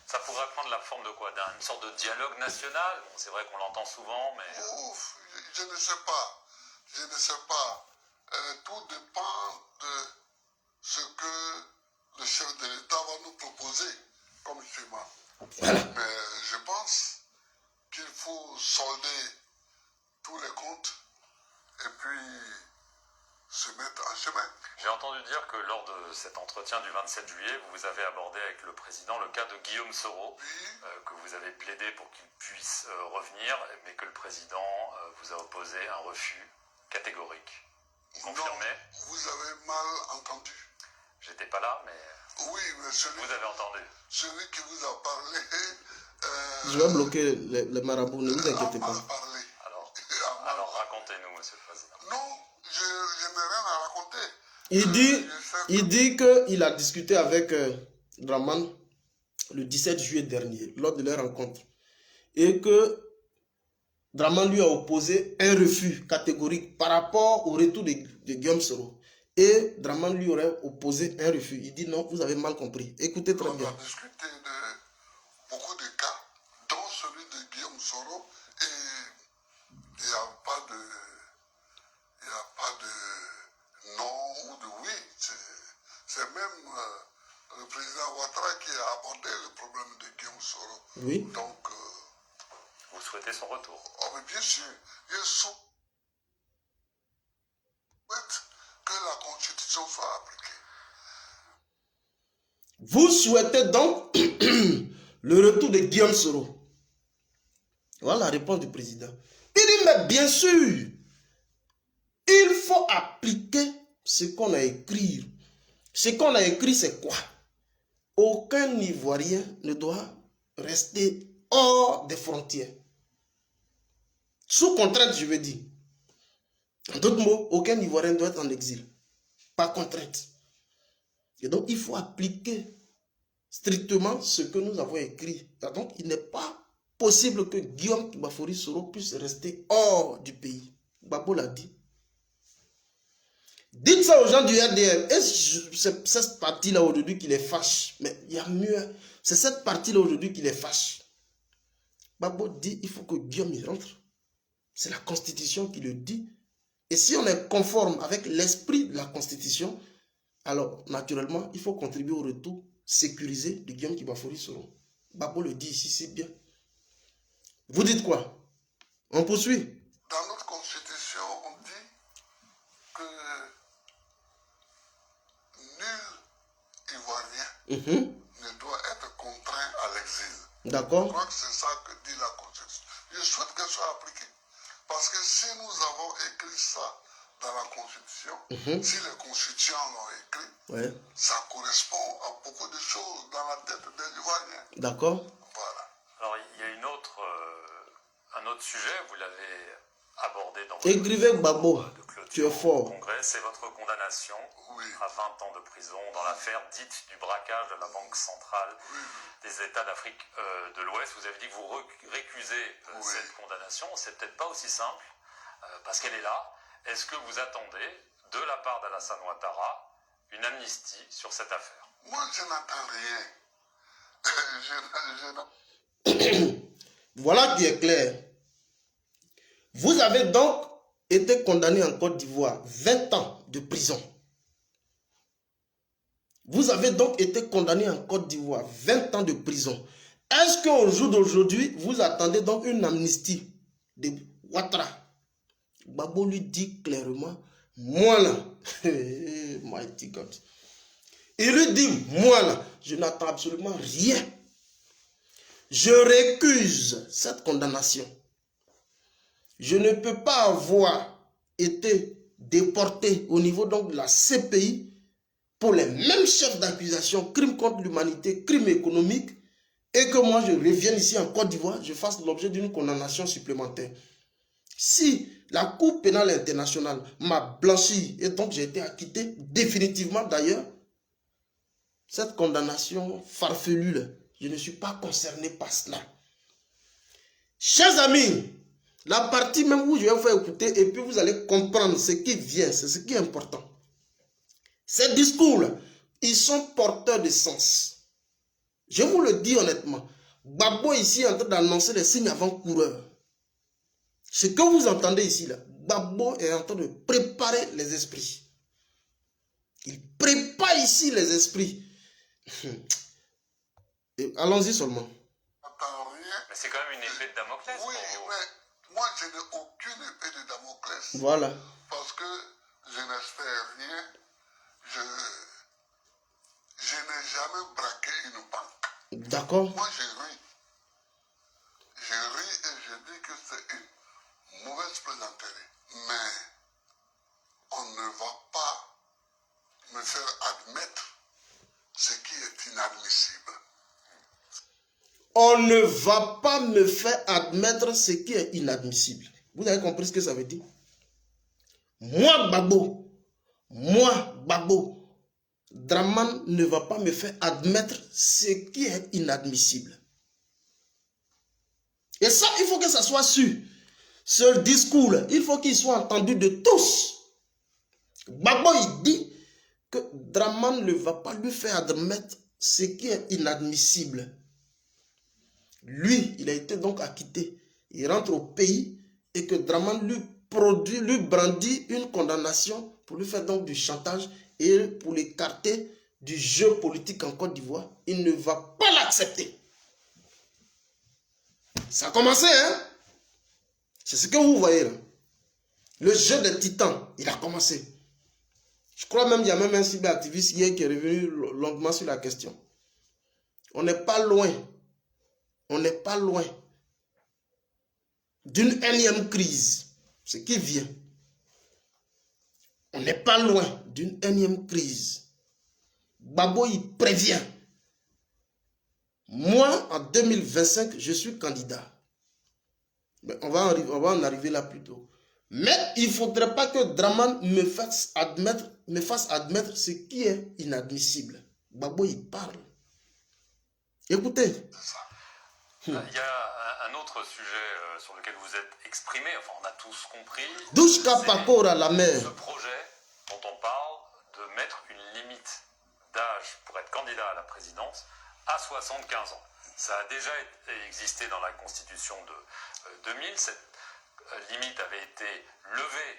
Ça pourrait prendre la forme de quoi? D'un une sorte de dialogue national? Bon, c'est vrai qu'on l'entend souvent, mais... Ouf, je ne sais pas. Je ne sais pas. Tout dépend de ce que le chef de l'État va nous proposer comme schéma. Voilà. Mais je pense qu'il faut solder tous les comptes et puis se mettre en chemin. J'ai entendu dire que lors de cet entretien du 27 juillet, vous avez abordé avec le président le cas de Guillaume Soro, Oui, que vous avez plaidé pour qu'il puisse revenir, mais que le président vous a opposé un refus catégorique. Vous confirmez? non, vous avez mal entendu. J'étais pas là, mais Oui, mais celui vous avez entendu. qui vous a parlé Je vais bloquer les marabouts, ne vous a inquiétez mal pas. parlé. Alors racontez-nous, monsieur le président. Non, je n'ai rien à raconter. Il dit qu'il a discuté avec Draman le 17 juillet dernier, lors de leur rencontre. Et que Draman lui a opposé un refus catégorique par rapport au retour de Guillaume Soro. Et Draman lui aurait opposé un refus. Il dit non, vous avez mal compris. Écoutez très On bien. a discuté de beaucoup de cas, dont celui de Guillaume Soro, et il n'y a pas de non ou de oui. C'est même le président Ouattara qui a abordé le problème de Guillaume Soro. Oui. Donc, Vous souhaitez son retour? mais bien sûr, il souhaite que la Constitution soit appliquée. Vous souhaitez donc le retour de Guillaume Soro. Voilà la réponse du président. Il dit, mais bien sûr, il faut appliquer ce qu'on a écrit. Ce qu'on a écrit, c'est quoi? Aucun Ivoirien ne doit rester hors des frontières. Sous contrainte, je veux dire. En d'autres mots, aucun Ivoirien doit être en exil. Pas contrainte. Et donc, il faut appliquer strictement ce que nous avons écrit. Et donc, il n'est pas possible que Guillaume Bafori Soro puisse rester hors du pays. Babo l'a dit. Dites ça aux gens du RDM. C'est cette partie-là aujourd'hui qui les fâche. Mais il y a mieux. C'est cette partie-là aujourd'hui qui les fâche. Babo dit il faut que Guillaume y rentre. C'est la Constitution qui le dit. Et si on est conforme avec l'esprit de la Constitution, alors naturellement, il faut contribuer au retour sécurisé de Guillaume Bafori Soro. Babo le dit ici, c'est bien. Vous dites quoi? On poursuit. Dans notre Constitution, on dit que nul Ivoirien ne doit être contraint à l'exil. Je D'accord. crois que c'est ça que dit la Constitution. Je souhaite qu'elle soit appliquée. Parce que si nous avons écrit ça dans la Constitution, si les constituants l'ont écrit, Ouais. ça correspond à beaucoup de choses dans la tête des Ivoiriens. D'accord. Voilà. Alors, il y a un autre sujet, vous l'avez abordé dans Écrivez Babo. de clôture Tu es fort. au Congrès, c'est votre condamnation Oui. à 20 ans de prison dans l'affaire dite du braquage de la Banque centrale des États d'Afrique de l'Ouest. Vous avez dit que vous récusez cette condamnation. C'est peut-être pas aussi simple, parce qu'elle est là. Est-ce que vous attendez, de la part d'Alassane Ouattara, une amnistie sur cette affaire? Moi, je n'attends rien. Voilà qui est clair. Vous avez donc été condamné en Côte d'Ivoire 20 ans de prison. Vous avez donc été condamné en Côte d'Ivoire 20 ans de prison. Est-ce qu'au jour d'aujourd'hui, vous attendez donc une amnistie de Ouattara? Babo lui dit clairement, moi là, mighty God. Il lui dit, moi là, je n'attends absolument rien. Je récuse cette condamnation. Je ne peux pas avoir été déporté au niveau donc de la CPI pour les mêmes chefs d'accusation, crimes contre l'humanité, crimes économiques, et que moi je revienne ici en Côte d'Ivoire, je fasse l'objet d'une condamnation supplémentaire. Si la Cour pénale internationale m'a blanchi et donc j'ai été acquitté définitivement d'ailleurs, cette condamnation farfelue là, je ne suis pas concerné par cela. Chers amis, la partie même où je vais vous faire écouter et puis vous allez comprendre ce qui vient, c'est ce qui est important. Ces discours-là, ils sont porteurs de sens. Je vous le dis honnêtement. Gbagbo ici est en train d'annoncer les signes avant-coureurs. Ce que vous entendez ici, là, Gbagbo est en train de préparer les esprits. Il prépare ici les esprits. Allons-y seulement. Attends, rien. Mais c'est quand même une épée de Damoclès. Oui, pour vous. mais moi, je n'ai aucune épée de Damoclès. Voilà. Parce que je n'espère rien. Je n'ai jamais braqué une banque. D'accord. Moi, je ris. Je ris et je dis que c'est une mauvaise plaisanterie. Mais on ne va pas me faire admettre ce qui est inadmissible. On ne va pas me faire admettre ce qui est inadmissible. Vous avez compris ce que ça veut dire? Moi, Gbagbo, Draman ne va pas me faire admettre ce qui est inadmissible. Et ça, il faut que ça soit sûr. Ce discours, il faut qu'il soit entendu de tous. Gbagbo, il dit que Draman ne va pas lui faire admettre ce qui est inadmissible. Lui, il a été donc acquitté. Il rentre au pays et que Draman lui brandit une condamnation pour lui faire donc du chantage et pour l'écarter du jeu politique en Côte d'Ivoire. Il ne va pas l'accepter. Ça a commencé, hein? C'est ce que vous voyez là. Le jeu des titans, il a commencé. Je crois même qu'il y a même un cyberactiviste hier qui est revenu longuement sur la question. On n'est pas loin. On n'est pas loin d'une énième crise. Ce qui vient. On n'est pas loin d'une énième crise. Gbagbo, il prévient. Moi, en 2025, je suis candidat. Mais on va en arriver là plus tôt. Mais il ne faudrait pas que Draman me fasse admettre ce qui est inadmissible. Gbagbo, il parle. Écoutez. Il y a un autre sujet sur lequel vous êtes exprimé, enfin on a tous compris. Douchka Pakora, la mer. Ce projet dont on parle de mettre une limite d'âge pour être candidat à la présidence à 75 ans. Ça a déjà existé dans la Constitution de 2000. Cette limite avait été levée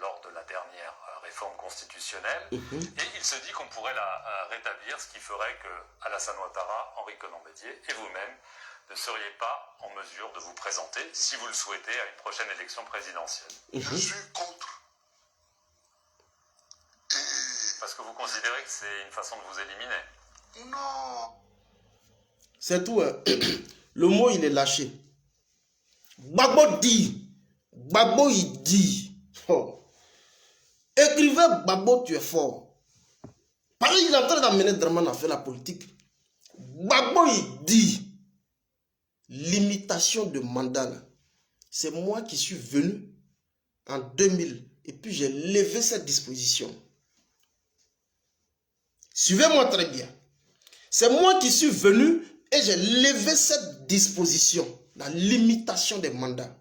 lors de la dernière réforme constitutionnelle. Et il se dit qu'on pourrait la rétablir, ce qui ferait que Alassane Ouattara, Henri Konan Bédié et vous-même ne seriez pas en mesure de vous présenter, si vous le souhaitez, à une prochaine élection présidentielle. Je suis contre. Parce que vous considérez que c'est une façon de vous éliminer. Non. C'est tout. Hein. Le mot, il est lâché. Gbagbo dit. Gbagbo, il dit. Oh. Écrivez Gbagbo, tu es fort. Pareil, il est en train d'amener Draman à faire la politique. Gbagbo, il dit. Limitation de mandat. C'est moi qui suis venu en 2000. Et puis j'ai levé cette disposition. Suivez-moi très bien. C'est moi qui suis venu et j'ai levé cette disposition. La limitation des mandats.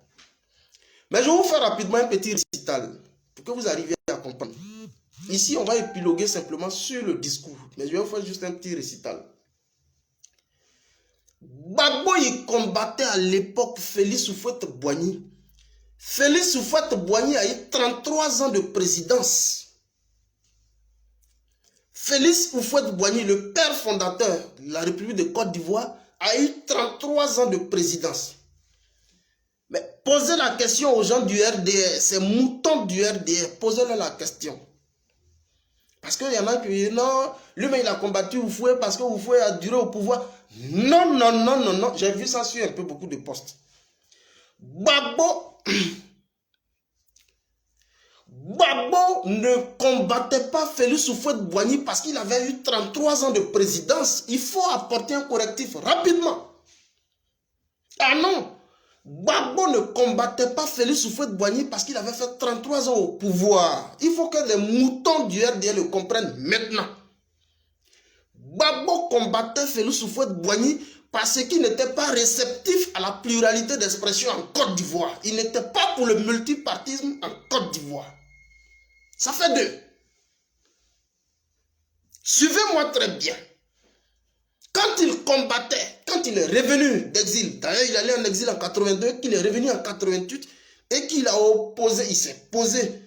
Mais je vais vous faire rapidement un petit récital pour que vous arriviez à comprendre. Ici, on va épiloguer simplement sur le discours. Mais je vais vous faire juste un petit récital. Gbagbo, il combattait à l'époque Félix Houphouët-Boigny. Félix Houphouët-Boigny a eu 33 ans de présidence. Félix Houphouët-Boigny, le père fondateur de la République de Côte d'Ivoire, a eu 33 ans de présidence. Mais posez la question aux gens du RDR, ces moutons du RDR, posez-leur la question. Parce qu'il y en a qui disent, non, lui-même il a combattu Houphouët parce que Houphouët a duré au pouvoir. Non, non, non, non, non, j'ai vu ça sur un peu beaucoup de postes. Gbagbo ne combattait pas Félix Houphouët-Boigny parce qu'il avait eu 33 ans de présidence. Il faut apporter un correctif rapidement. Ah non, Gbagbo ne combattait pas Félix Houphouët-Boigny parce qu'il avait fait 33 ans au pouvoir. Il faut que les moutons du RDR le comprennent maintenant. Gbagbo combattait Félix Houphouët-Boigny parce qu'il n'était pas réceptif à la pluralité d'expression en Côte d'Ivoire. Il n'était pas pour le multipartisme en Côte d'Ivoire. Ça fait deux. Suivez-moi très bien. Quand il combattait, quand il est revenu d'exil, d'ailleurs il allait en exil en 82, qu'il est revenu en 88 et qu'il a opposé, il s'est posé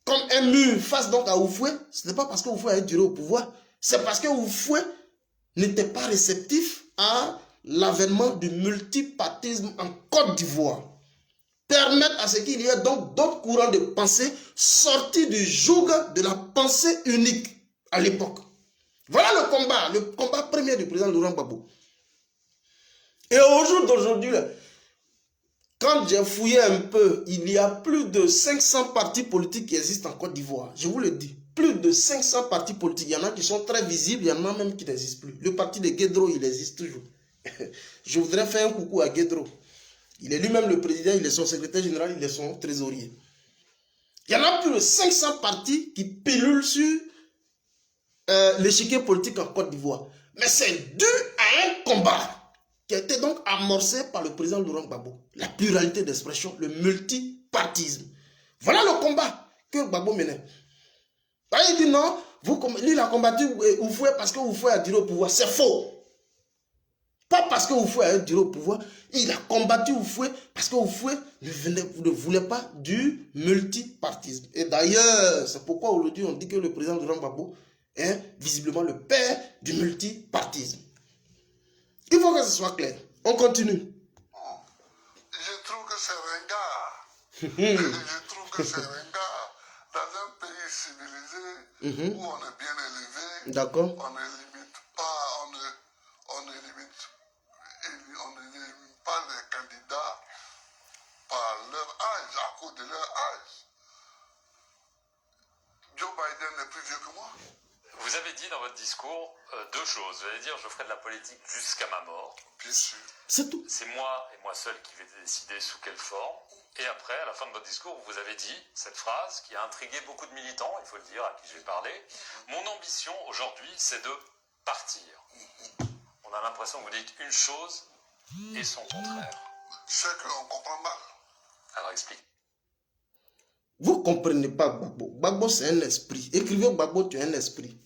comme un mur face donc à Oufoué, ce n'est pas parce que Oufoué a duré au pouvoir, c'est parce que Oufoué n'était pas réceptif à l'avènement du multipartisme en Côte d'Ivoire. Permettre à ce qu'il y ait donc d'autres courants de pensée sortis du joug de la pensée unique à l'époque. Voilà le combat premier du président Laurent Gbagbo. Et au jour d'aujourd'hui, quand j'ai fouillé un peu, il y a plus de 500 partis politiques qui existent en Côte d'Ivoire. Je vous le dis, plus de 500 partis politiques. Il y en a qui sont très visibles, il y en a même qui n'existent plus. Le parti de Guédro, il existe toujours. Je voudrais faire un coucou à Guédro. Il est lui-même le président, il est son secrétaire général, il est son trésorier. Il y en a plus de 500 partis qui pilulent sur l'échiquier politique en Côte d'Ivoire. Mais c'est dû à un combat qui a été donc amorcé par le président Laurent Gbagbo. La pluralité d'expression, le multipartisme. Voilà le combat que Gbagbo menait. Il dit non, lui il a combattu Oufoué parce que Oufoué a duré au pouvoir. C'est faux. Pas parce que Oufoué a duré au pouvoir, il a combattu Oufoué parce que Oufoué ne voulait pas du multipartisme. Et d'ailleurs, c'est pourquoi aujourd'hui on dit que le président Laurent Gbagbo est visiblement le père du multipartisme. Il faut que ce soit clair. On continue. Je trouve que c'est ringard. Je trouve que c'est ringard. Dans un pays civilisé où on est bien élevé, d'accord, on ne limite pas, on ne limite pas les candidats par leur âge, à cause de leur âge. Joe Biden est plus vieux que moi. Vous avez dit dans votre discours deux choses. Vous allez dire, je ferai de la politique jusqu'à ma mort. Bien sûr. c'est tout. C'est moi et moi seul qui vais décider sous quelle forme. Et après, à la fin de votre discours, vous avez dit cette phrase qui a intrigué beaucoup de militants, il faut le dire, à qui je vais parler. Mon ambition aujourd'hui, c'est de partir. On a l'impression que vous dites une chose et son contraire. C'est qu'on comprend mal. Alors explique. Vous ne comprenez pas Gbagbo. Gbagbo, c'est un esprit. Écrivez Gbagbo, tu es un esprit.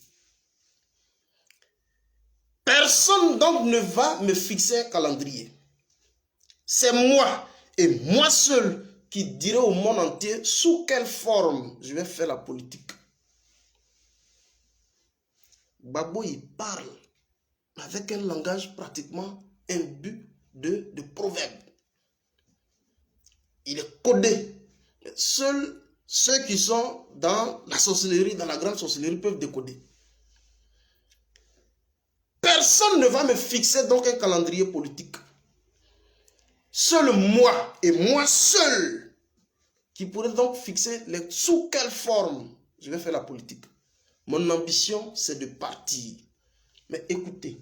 Personne donc ne va me fixer un calendrier. C'est moi et moi seul qui dirai au monde entier sous quelle forme je vais faire la politique. Gbagbo, il parle avec un langage pratiquement imbu de proverbes. Il est codé. Seuls ceux qui sont dans la sorcellerie, dans la grande sorcellerie, peuvent décoder. Personne ne va me fixer donc un calendrier politique. Seul moi et moi seul qui pourrait donc fixer sous quelle forme je vais faire la politique. Mon ambition, c'est de partir. Mais écoutez,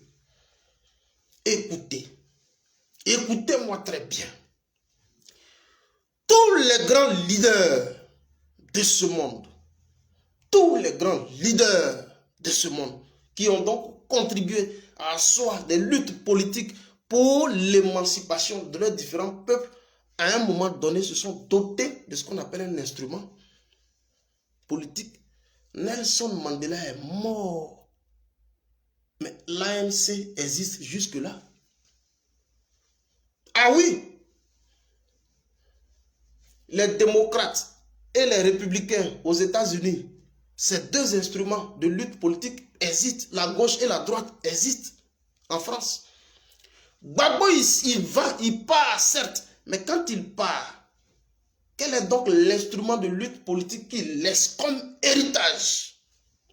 écoutez-moi très bien. Tous les grands leaders de ce monde, tous les grands leaders de ce monde qui ont donc contribué à asseoir des luttes politiques pour l'émancipation de leurs différents peuples, à un moment donné, se sont dotés de ce qu'on appelle un instrument politique. Nelson Mandela est mort, mais l'ANC existe jusque-là. Ah oui! Les démocrates et les républicains aux États-Unis, ces deux instruments de lutte politique existent. La gauche et la droite existent en France. Gbagbo, il part, certes, mais quand il part, quel est donc l'instrument de lutte politique qu'il laisse comme héritage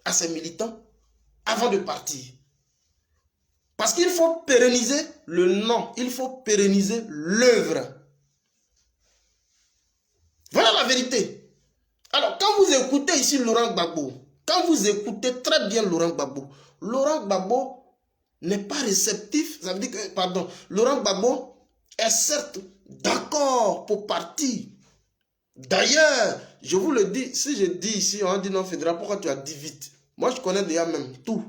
à ses militants avant de partir? Parce qu'il faut pérenniser le nom, il faut pérenniser l'œuvre. Voilà la vérité. Alors, quand vous écoutez ici Laurent Gbagbo, quand vous écoutez très bien Laurent Gbagbo n'est pas réceptif. Ça veut dire que, pardon, Laurent Gbagbo est certes d'accord pour partir. D'ailleurs, je vous le dis, si je dis ici, on dit non fédéral, pourquoi tu as dit vite? Moi, je connais déjà même tout.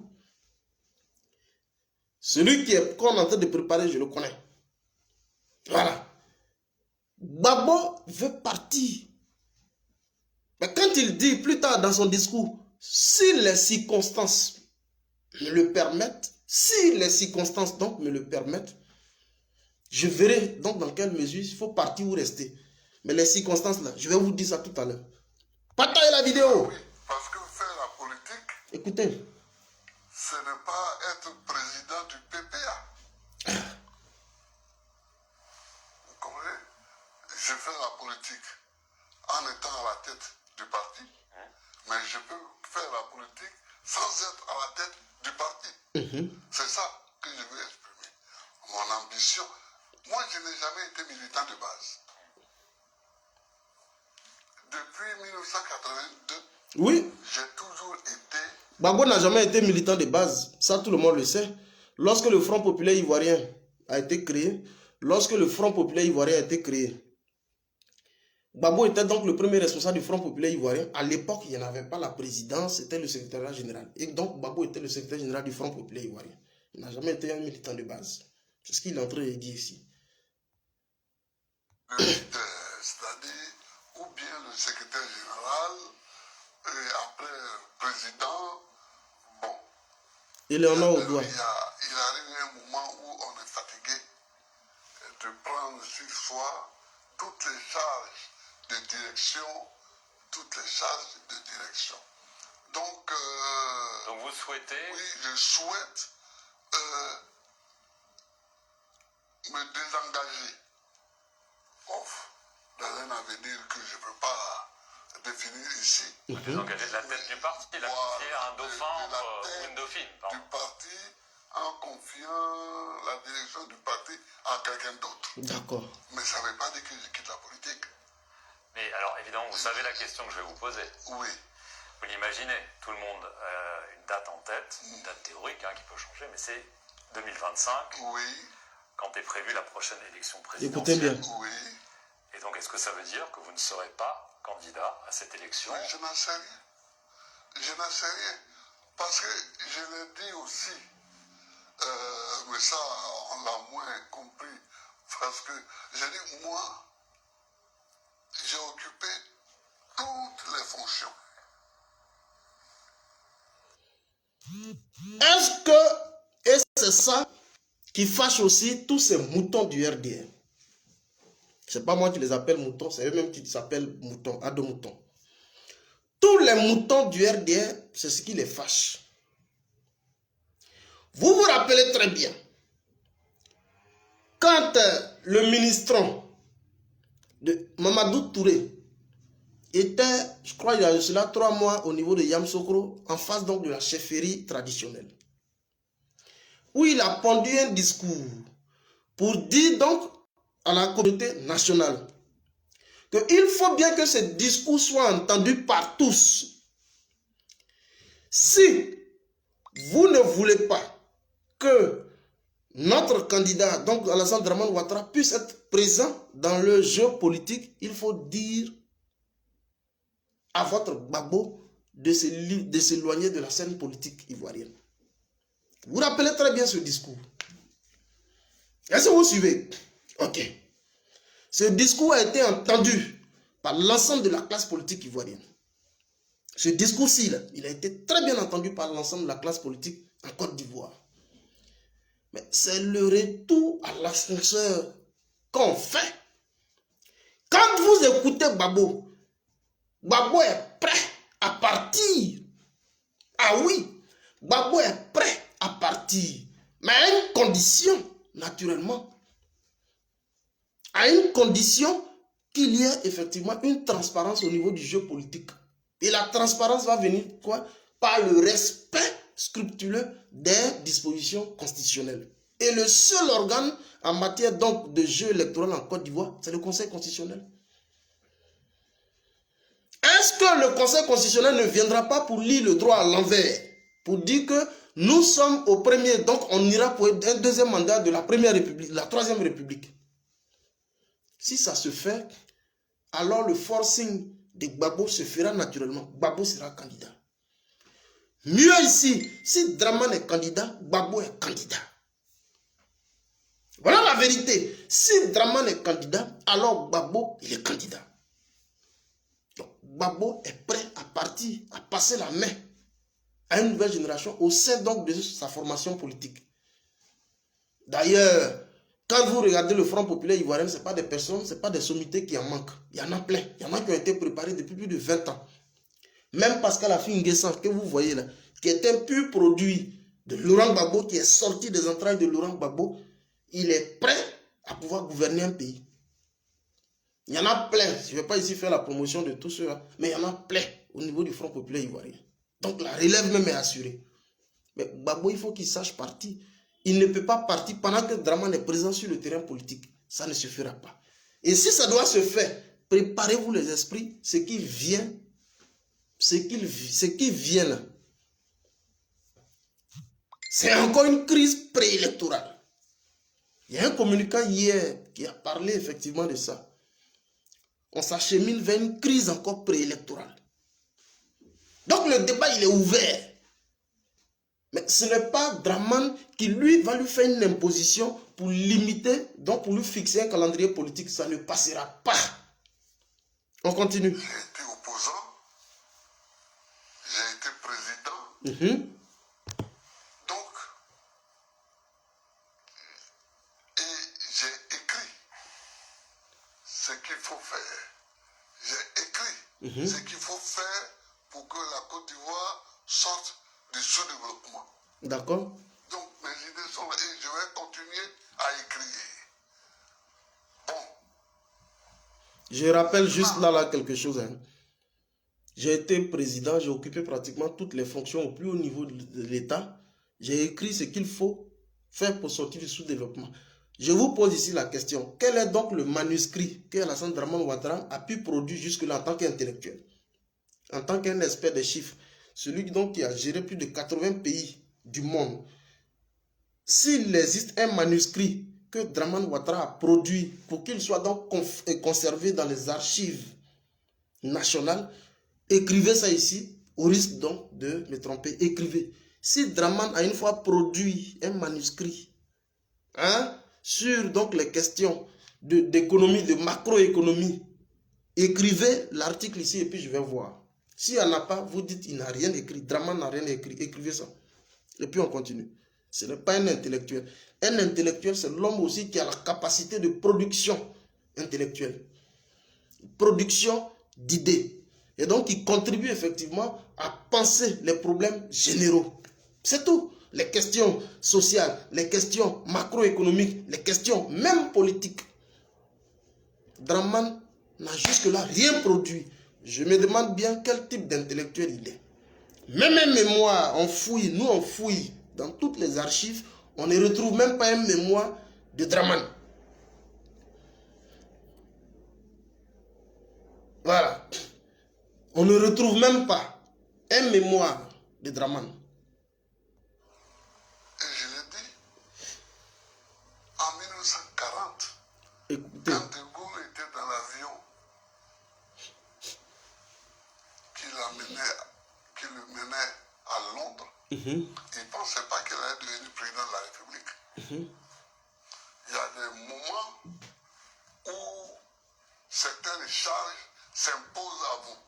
Celui qu'on est en train de préparer, je le connais. Voilà. Gbagbo veut partir. Mais quand il dit plus tard dans son discours, si les circonstances le permettent, Si les circonstances donc me le permettent, je verrai donc dans quelle mesure il faut partir ou rester. Mais les circonstances là, je vais vous dire ça tout à l'heure. Partagez la vidéo. Oui, parce que faire la politique, Écoutez. ce n'est pas être président du PPA. Vous comprenez? Je fais la politique en étant à la tête du parti, mais je peux faire la politique sans être à la tête du parti. C'est ça que je veux exprimer. Mon ambition. Moi, je n'ai jamais été militant de base. Depuis 1982, Oui. j'ai toujours été... Gbagbo n'a jamais été militant de base. Ça, tout le monde le sait. Lorsque le Front populaire ivoirien a été créé, Gbagbo était donc le premier responsable du Front populaire ivoirien. À l'époque, il n'y en avait pas la présidence, c'était le secrétariat général. Et donc, Gbagbo était le secrétaire général du Front populaire ivoirien. Il n'a jamais été un militant de base. C'est ce qu'il est en train de dire ici. C'est-à-dire, ou bien le secrétaire général, et après le président, bon. Il en a au doigt. Il arrive un moment où on est fatigué de prendre sur soi toutes les charges de direction, Donc vous souhaitez... Oui, je souhaite me désengager dans un avenir que je ne peux pas définir ici. Désengager de la tête du parti, la confier à un dauphin ou une dauphine. Du parti en confiant la direction du parti à quelqu'un d'autre. D'accord. Mais ça ne veut pas dire que je quitte la politique. Mais alors, évidemment, vous savez la question que je vais vous poser. Oui. Vous l'imaginez, tout le monde a une date en tête, une date théorique qui peut changer, mais c'est 2025. Oui. Quand est prévue la prochaine élection présidentielle. Écoutez bien. Oui. Et donc, est-ce que ça veut dire que vous ne serez pas candidat à cette élection? Mais je n'en sais rien. Je n'en sais rien. Parce que je l'ai dit aussi, mais ça, on l'a moins compris. Parce que j'ai dit, moi, j'ai occupé toutes les fonctions. Est-ce que, et c'est ça qui fâche aussi tous ces moutons du RDR. C'est pas moi qui les appelle moutons, c'est eux-mêmes qui s'appellent moutons, à deux moutons. Tous les moutons du RDR, c'est ce qui les fâche. Vous vous rappelez très bien, quand le ministron de Mamadou Touré était, je crois il y a cela 3 mois au niveau de Yamoussoukro, en face donc de la chefferie traditionnelle, où il a pondu un discours pour dire donc à la communauté nationale qu'il faut bien que ce discours soit entendu par tous. Si vous ne voulez pas que notre candidat, donc Alassane Dramane Ouattara, puisse être présent dans le jeu politique, il faut dire à votre Gbagbo de s'éloigner de la scène politique ivoirienne. Vous vous rappelez très bien ce discours. Est-ce que vous suivez? Ok. Ce discours a été entendu par l'ensemble de la classe politique ivoirienne. Ce discours-ci, il a été très bien entendu par l'ensemble de la classe politique en Côte d'Ivoire. Mais c'est le retour à l'ascenseur qu'on fait. Quand vous écoutez Gbagbo, Gbagbo est prêt à partir. Ah oui, Gbagbo est prêt à partir. Mais à une condition, naturellement. À une condition qu'il y ait effectivement une transparence au niveau du jeu politique. Et la transparence va venir quoi? Par le respect scrupuleux des dispositions constitutionnelles. Et le seul organe en matière donc de jeu électoral en Côte d'Ivoire, c'est le Conseil constitutionnel. Est-ce que le Conseil constitutionnel ne viendra pas pour lire le droit à l'envers, pour dire que nous sommes au premier, donc on ira pour un deuxième mandat de la première république, la troisième république? Si ça se fait, alors le forcing de Gbagbo se fera naturellement. Gbagbo sera candidat. Mieux ici, si Dramane est candidat, Gbagbo est candidat. Voilà la vérité. Si Dramane est candidat, alors Gbagbo il est candidat. Donc Gbagbo est prêt à partir, à passer la main à une nouvelle génération au sein donc de sa formation politique. D'ailleurs, quand vous regardez le Front populaire ivoirien, ce n'est pas des personnes, ce n'est pas des sommités qui en manquent. Il y en a plein. Il y en a qui ont été préparés depuis plus de 20 ans. Même Pascal Affi N'Guessan, que vous voyez là, qui est un pur produit de Laurent Gbagbo, qui est sorti des entrailles de Laurent Gbagbo, il est prêt à pouvoir gouverner un pays. Il y en a plein. Je ne vais pas ici faire la promotion de tout cela, mais il y en a plein au niveau du Front populaire ivoirien. Donc la relève même est assurée. Mais Gbagbo, il faut qu'il sache partir. Il ne peut pas partir pendant que Dramane est présent sur le terrain politique. Ça ne se fera pas. Et si ça doit se faire, préparez-vous les esprits, ce qui vient là. C'est encore une crise préélectorale. Il y a un communicant hier qui a parlé effectivement de ça. On s'achemine vers une crise encore préélectorale. Donc le débat, il est ouvert. Mais ce n'est pas Dramane qui lui va lui faire une imposition pour limiter, donc pour lui fixer un calendrier politique. Ça ne passera pas. On continue. J'ai été opposant, j'ai été président. Donc, et j'ai écrit ce qu'il faut faire. J'ai écrit ce qu'il faut faire pour que la Côte d'Ivoire sorte du sous-développement. D'accord. Donc, mes idées sont là et je vais continuer à écrire. Bon. Je rappelle juste là quelque chose. Hein. J'ai été président, j'ai occupé pratiquement toutes les fonctions au plus haut niveau de l'État. J'ai écrit ce qu'il faut faire pour sortir du sous-développement. Je vous pose ici la question. Quel est donc le manuscrit que Alassane Dramane Ouattara a pu produire jusque-là en tant qu'intellectuel, en tant qu'un expert des chiffres, celui donc qui a géré plus de 80 pays du monde? S'il existe un manuscrit que Dramane Ouattara a produit pour qu'il soit donc conservé dans les archives nationales, écrivez ça ici, au risque donc de me tromper. Écrivez. Si Dramane a une fois produit un manuscrit sur donc les questions d'économie, de macroéconomie, écrivez l'article ici et puis je vais voir. S'il n'y en a pas, vous dites il n'a rien écrit. Dramane n'a rien écrit. Écrivez ça. Et puis on continue. Ce n'est pas un intellectuel. Un intellectuel, c'est l'homme aussi qui a la capacité de production intellectuelle. Production d'idées. Et donc, il contribue effectivement à penser les problèmes généraux. C'est tout. Les questions sociales, les questions macroéconomiques, les questions même politiques. Dramane n'a jusque-là rien produit. Je me demande bien quel type d'intellectuel il est. Même un mémoire, on fouille, nous on fouille dans toutes les archives, on ne retrouve même pas un mémoire de Dramane. Voilà. On ne retrouve même pas un mémoire de Dramane. Et je l'ai dit, en 1940, Écoutez. quand De Gaulle était dans l'avion qui le menait à Londres, il ne pensait pas qu'il allait devenir président de la République. Il y a des moments où certaines charges s'imposent à vous.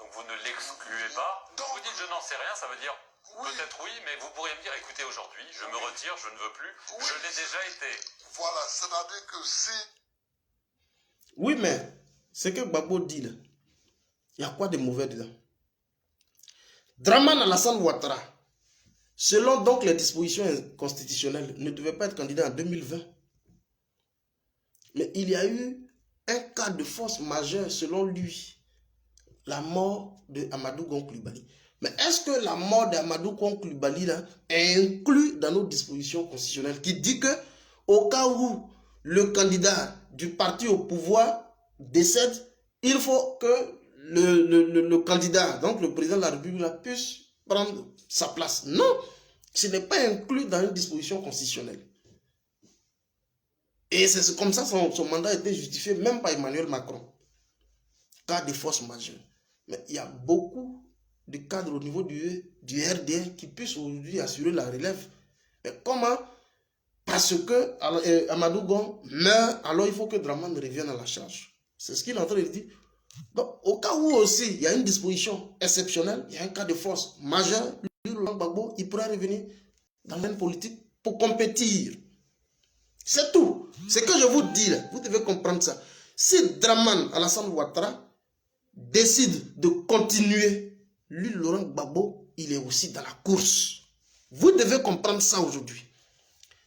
Donc vous ne l'excluez pas. Donc, vous dites je n'en sais rien, ça veut dire peut-être oui, mais vous pourriez me dire écoutez aujourd'hui, je me retire, je ne veux plus, je l'ai déjà été. Voilà, c'est-à-dire que si... Oui, mais ce que Gbagbo dit là, il y a quoi de mauvais dedans? Dramane Alassane Ouattara, selon donc les dispositions constitutionnelles, ne devait pas être candidat en 2020. Mais il y a eu un cas de force majeure selon lui, la mort de Amadou Gon Coulibaly. Mais est-ce que la mort d'Amadou Gon Coulibaly là est inclus dans nos dispositions constitutionnelles qui dit que au cas où le candidat du parti au pouvoir décède, il faut que le candidat, donc le président de la République, là, puisse prendre sa place? Non, ce n'est pas inclus dans une disposition constitutionnelle. Et c'est comme ça son mandat a été justifié même par Emmanuel Macron. Cas de force majeure. Mais il y a beaucoup de cadres au niveau du RDR qui puissent aujourd'hui assurer la relève. Mais comment? Parce que Amadou Gon meurt, alors il faut que Dramane revienne à la charge. C'est ce qu'il est en train de dire. Donc, au cas où aussi il y a une disposition exceptionnelle, il y a un cas de force majeure, lui, Laurent Gbagbo, il pourrait revenir dans la politique pour compétir. C'est tout. Ce que je vous dis, là, vous devez comprendre ça. Si Dramane Alassane Ouattara décide de continuer, lui, Laurent Gbagbo, il est aussi dans la course. Vous devez comprendre ça aujourd'hui.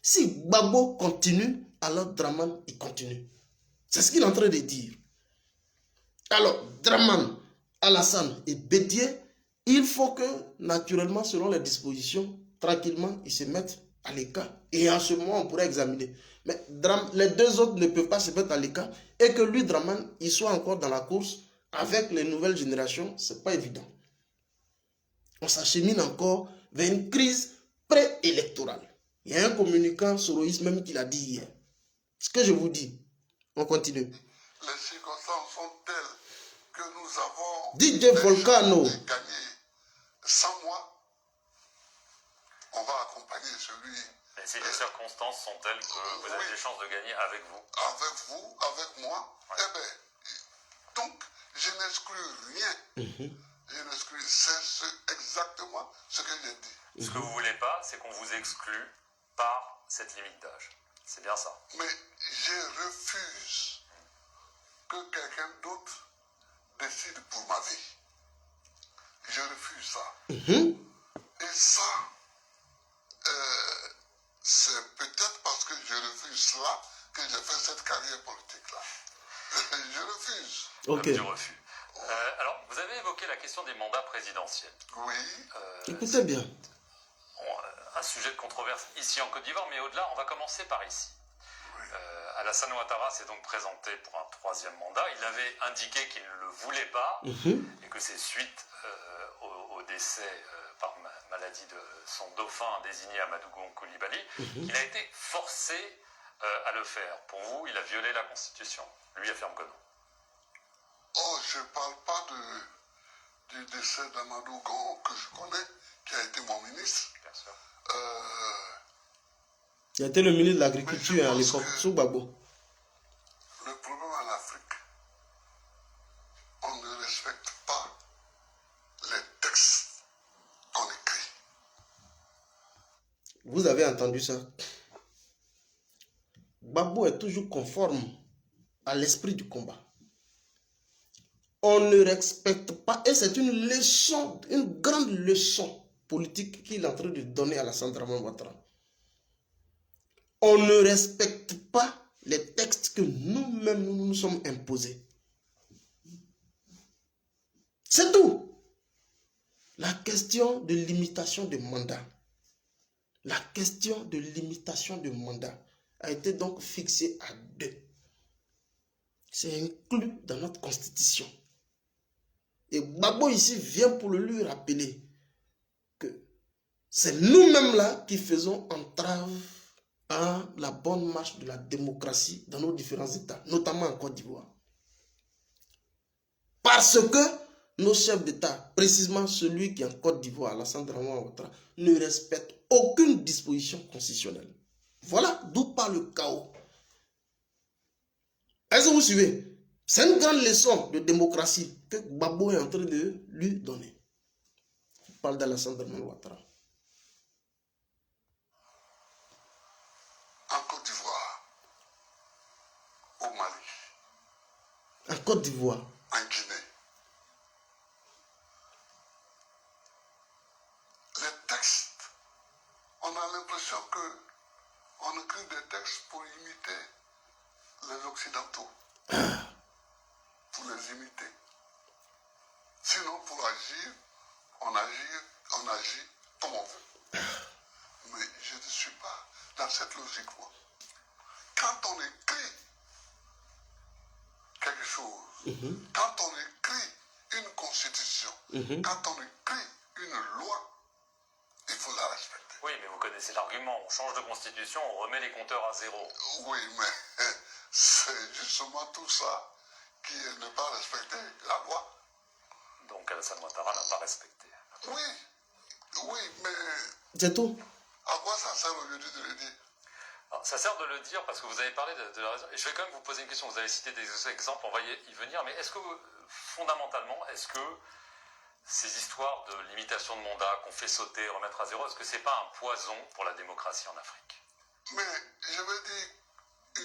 Si Gbagbo continue, alors Dramane, il continue. C'est ce qu'il est en train de dire. Alors, Dramane, Alassane et Bédié, il faut que, naturellement, selon les dispositions, tranquillement, ils se mettent à l'écart. Et en ce moment, on pourrait examiner. Mais les deux autres ne peuvent pas se mettre à l'écart. Et que lui, Dramane, il soit encore dans la course avec les nouvelles générations, ce n'est pas évident. On s'achemine encore vers une crise préélectorale. Il y a un communicant soroïste même qui l'a dit hier. Ce que je vous dis, on continue. Les circonstances sont telles que nous avons DJ Volcano gagné 100 mois. On va accompagner celui... Et si les circonstances sont telles que vous avez des chances de gagner avec vous? Avec vous, avec moi. Ouais. Eh bien, donc, je n'exclus rien. Je n'exclus, c'est exactement ce que j'ai dit. Ce que vous ne voulez pas, c'est qu'on vous exclue par cette limite d'âge. C'est bien ça. Mais je refuse que quelqu'un d'autre décide pour ma vie. Je refuse ça. Et ça, c'est peut-être parce que je refuse cela que j'ai fait cette carrière politique-là. Je refuse. Ok. Du refus. Alors, vous avez évoqué la question des mandats présidentiels. Oui. Écoutez bien. Un sujet de controverse ici en Côte d'Ivoire, mais au-delà, on va commencer par ici. Oui. Alassane Ouattara s'est donc présenté pour un troisième mandat. Il avait indiqué qu'il ne le voulait pas et que c'est suite au décès par maladie de son dauphin désigné Amadou Coulibaly qu'il a été forcé à le faire. Pour vous, il a violé la Constitution. Lui affirme que non. Oh, je ne parle pas du décès d'Amadou Gon que je connais, qui a été mon ministre. Bien sûr. Il a été le ministre de l'Agriculture à l'époque, sous Gbagbo. Le problème en Afrique, on ne respecte pas les textes qu'on écrit. Vous avez entendu ça? Gbagbo est toujours conforme à l'esprit du combat. On ne respecte pas, et c'est une leçon, une grande leçon politique qu'il est en train de donner à Alassane Ouattara. On ne respecte pas les textes que nous-mêmes nous sommes imposés. C'est tout. La question de limitation de mandat. La question de limitation de mandat a été donc fixée à 2. C'est inclus dans notre constitution. Et Gbagbo ici vient pour le lui rappeler que c'est nous-mêmes là qui faisons entrave à la bonne marche de la démocratie dans nos différents États, notamment en Côte d'Ivoire. Parce que nos chefs d'État, précisément celui qui est en Côte d'Ivoire, Alassane Ouattara, ne respectent aucune disposition constitutionnelle. Voilà d'où part le chaos. Est-ce que vous suivez? C'est une grande leçon de démocratie que Gbagbo est en train de lui donner. Je parle d'Alassane Ouattara. En Côte d'Ivoire, au Mali, En Côte d'Ivoire, en Guinée, les textes, on a l'impression qu'on écrit des textes pour imiter les Occidentaux. Pour les imiter. Sinon, pour agir, on agit comme on veut. Mais je ne suis pas dans cette logique, moi. Quand on écrit quelque chose, quand on écrit une constitution, quand on écrit une loi, il faut la respecter. Oui, mais vous connaissez l'argument. On change de constitution, on remet les compteurs à zéro. Oui, mais c'est justement tout ça qui est ne pas respecter la loi. Donc Alassane Ouattara n'a pas respecté. Oui, mais c'est tout. à quoi ça sert aujourd'hui de le dire? Alors, ça sert de le dire parce que vous avez parlé de la raison. Et je vais quand même vous poser une question. Vous avez cité des exemples, on va y venir. Mais est-ce que, fondamentalement, est-ce que ces histoires de limitation de mandat qu'on fait sauter, remettre à zéro, est-ce que c'est pas un poison pour la démocratie en Afrique? Mais je vais dire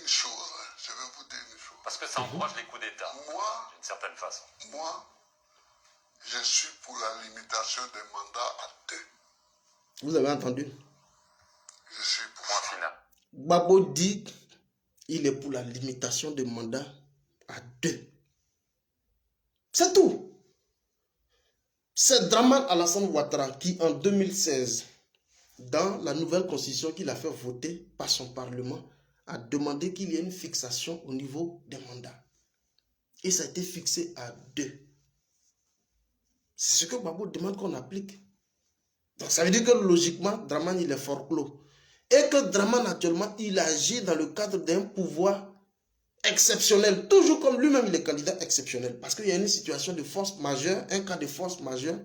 une chose. Je vais vous dire une chose. Parce que ça encourage les coups d'État, Moi, d'une certaine façon. moi, je suis pour la limitation des mandats à 2. Vous avez entendu? Je suis pour Point ça. final. Gbagbo dit il est pour la limitation des mandats à 2. C'est tout. C'est Dramane Alassane Ouattara qui, en 2016, dans la nouvelle constitution qu'il a fait voter par son parlement, a demandé qu'il y ait une fixation au niveau des mandats. Et ça a été fixé à 2. C'est ce que Gbagbo demande qu'on applique. Donc ça veut dire que logiquement, Dramane il est fort clos. Et que Dramane actuellement, il agit dans le cadre d'un pouvoir exceptionnel. Toujours comme lui-même, il est candidat exceptionnel. Parce qu'il y a une situation de force majeure, un cas de force majeure,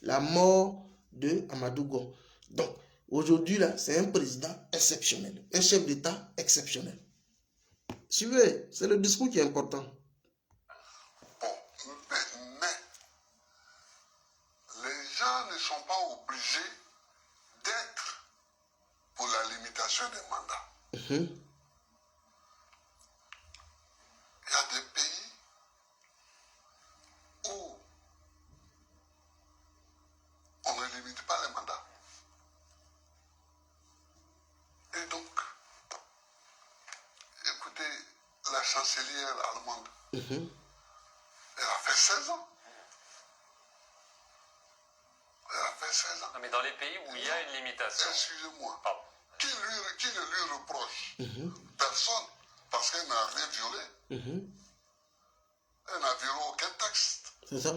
la mort de Amadou Gon. Donc, aujourd'hui, là, c'est un président exceptionnel, un chef d'État exceptionnel. Suivez, c'est le discours qui est important. Bon, mais les gens ne sont pas obligés d'être pour la limitation des mandats. Il y a des pays où on ne limite pas les mandats. Et donc, écoutez, la chancelière allemande, elle a fait 16 ans. Elle a fait 16 ans. Non, mais dans les pays où il y a une limitation. Excusez-moi. Pardon. Qui ne lui reproche? Personne. Parce qu'elle n'a rien violé. Elle n'a violé aucun texte. C'est ça?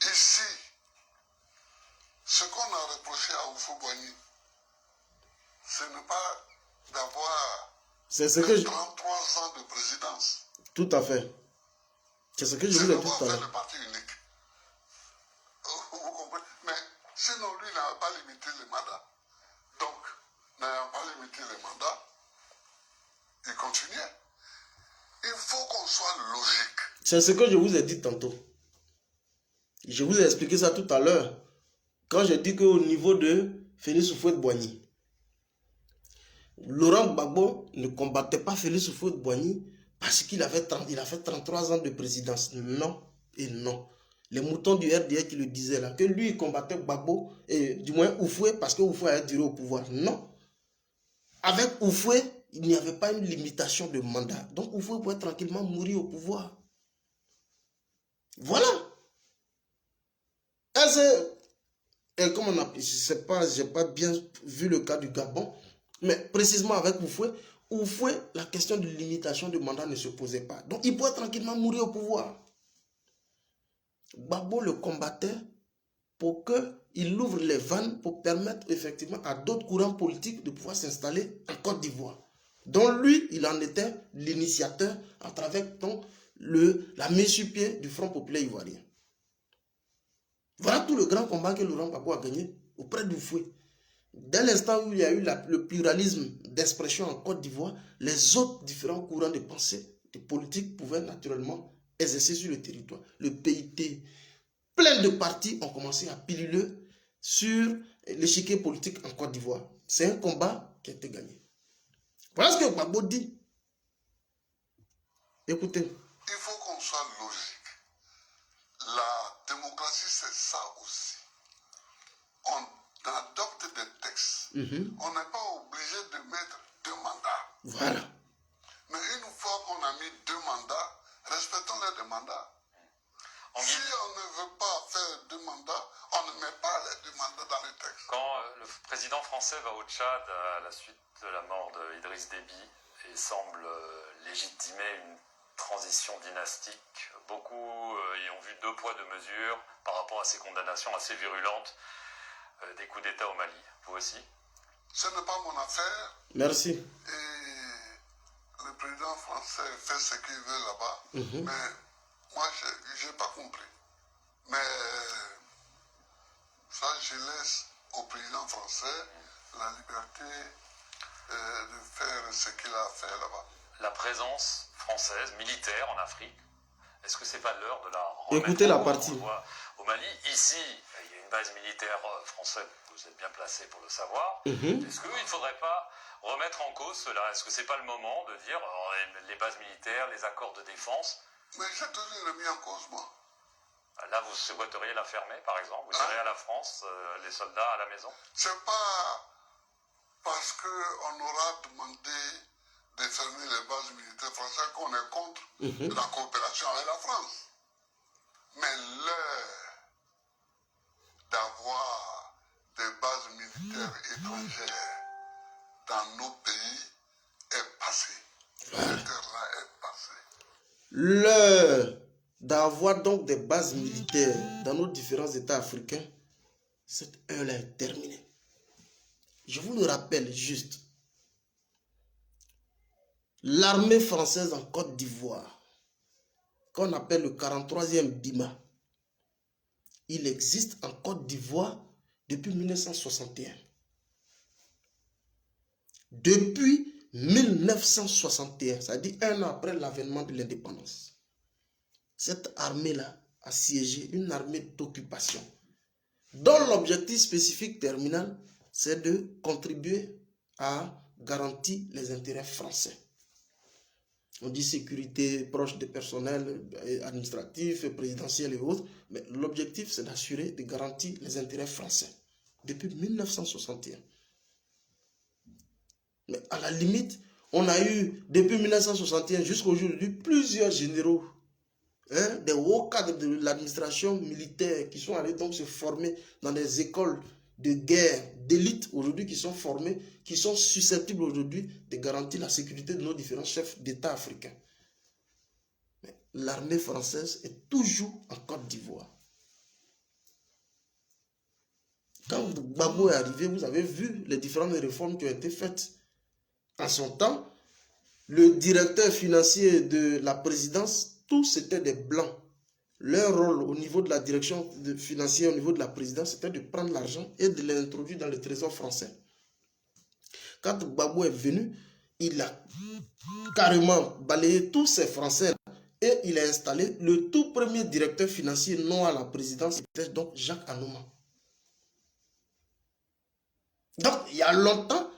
Ici, ce qu'on a reproché à Houphouët-Boigny, ce n'est pas d'avoir C'est ce que je... 33 ans de présidence. Tout à fait. C'est ce que je C'est vous ai dit d'avoir tout à fait l'heure. le parti unique. Vous comprenez? Mais sinon, lui n'a pas limité les mandats. Donc, n'ayant pas limité les mandats, il continuait. Il faut qu'on soit logique. C'est ce que je vous ai dit tantôt. Je vous ai expliqué ça tout à l'heure. Quand j'ai dit qu'au niveau de Félix Houphouët-Boigny, Laurent Gbagbo ne combattait pas Félix Houphouët-Boigny parce qu'il a fait 33 ans de présidence. Non et non. Les moutons du RDR qui le disaient là, que lui il combattait Gbagbo, et du moins Houphouët parce que Houphouët avait duré au pouvoir. Non. Avec Houphouët, il n'y avait pas une limitation de mandat. Donc Houphouët pouvait tranquillement mourir au pouvoir. Voilà. Et comme on a, je sais pas, j'ai pas bien vu le cas du Gabon, mais précisément avec Houphouët, la question de limitation de mandat ne se posait pas. Donc il pouvait tranquillement mourir au pouvoir. Gbagbo le combattait pour qu'il ouvre les vannes pour permettre effectivement à d'autres courants politiques de pouvoir s'installer en Côte d'Ivoire. Donc lui, il en était l'initiateur à travers la mise sur pied du Front populaire ivoirien. Voilà tout le grand combat que Laurent Gbagbo a gagné auprès du Fouet. Dès l'instant où il y a eu le pluralisme d'expression en Côte d'Ivoire, les autres différents courants de pensée, de politique pouvaient naturellement exercer sur le territoire. Le PIT, plein de partis ont commencé à piluler sur l'échiquier politique en Côte d'Ivoire. C'est un combat qui a été gagné. Voilà ce que Gbagbo dit. Écoutez. Il faut qu'on soit logique. La démocratie, c'est ça aussi. On adopte des textes. On n'est pas obligé de mettre 2 mandats. Voilà. Mais une fois qu'on a mis 2 mandats, respectons les 2 mandats. Si on ne veut pas faire 2 mandats, on ne met pas les 2 mandats dans les textes. Quand le président français va au Tchad à la suite de la mort d'Idriss Déby et semble légitimer une transition dynastique, beaucoup y ont vu 2 poids 2 mesures par rapport à ces condamnations assez virulentes des coups d'État au Mali. Vous aussi? Ce n'est pas mon affaire. Merci. Et le président français fait ce qu'il veut là-bas. Mais moi, je n'ai pas compris. Mais ça, je laisse au président français la liberté de faire ce qu'il a fait là-bas. La présence française, militaire en Afrique, est-ce que c'est pas l'heure de la remettre Écoutez la en cause? partie. On le voit au Mali, ici, il y a une base militaire française, vous êtes bien placé pour le savoir. Est-ce qu'il ne faudrait pas remettre en cause cela? Est-ce que c'est pas le moment de dire les bases militaires, les accords de défense? Mais j'ai toujours remis en cause, moi. Là, vous souhaiteriez la fermer, par exemple? Vous direz à la France, les soldats à la maison? C'est pas parce qu'on aura demandé de fermer les bases militaires françaises qu'on est contre la coopération avec la France. Mais l'heure d'avoir des bases militaires étrangères dans nos pays est passée. Cette heure-là est passée. L'heure d'avoir donc des bases militaires dans nos différents États africains, cette heure-là est terminée. Je vous le rappelle juste. L'armée française en Côte d'Ivoire, qu'on appelle le 43e BIMA, il existe en Côte d'Ivoire depuis 1961. Depuis 1961, c'est-à-dire un an après l'avènement de l'indépendance, cette armée-là a siégé, une armée d'occupation, dont l'objectif spécifique terminal, c'est de contribuer à garantir les intérêts français. On dit sécurité proche des personnels administratifs, présidentiels et autres, mais l'objectif c'est d'assurer, de garantir les intérêts français depuis 1961. Mais à la limite, on a eu depuis 1961 jusqu'à aujourd'hui plusieurs généraux, des hauts cadres de l'administration militaire qui sont allés donc se former dans des écoles de guerre d'élite aujourd'hui, qui sont formés, qui sont susceptibles aujourd'hui de garantir la sécurité de nos différents chefs d'État africains. L'armée française est toujours en Côte d'Ivoire. Quand Gbagbo est arrivé, vous avez vu les différentes réformes qui ont été faites. En son temps, le directeur financier de la présidence, tous c'était des blancs. Leur rôle au niveau de la direction financière, au niveau de la présidence, c'était de prendre l'argent et de l'introduire dans le trésor français. Quand Gbagbo est venu, il a carrément balayé tous ces Français et il a installé le tout premier directeur financier non à la présidence, c'était donc Jacques Anouma. Donc, il y a longtemps,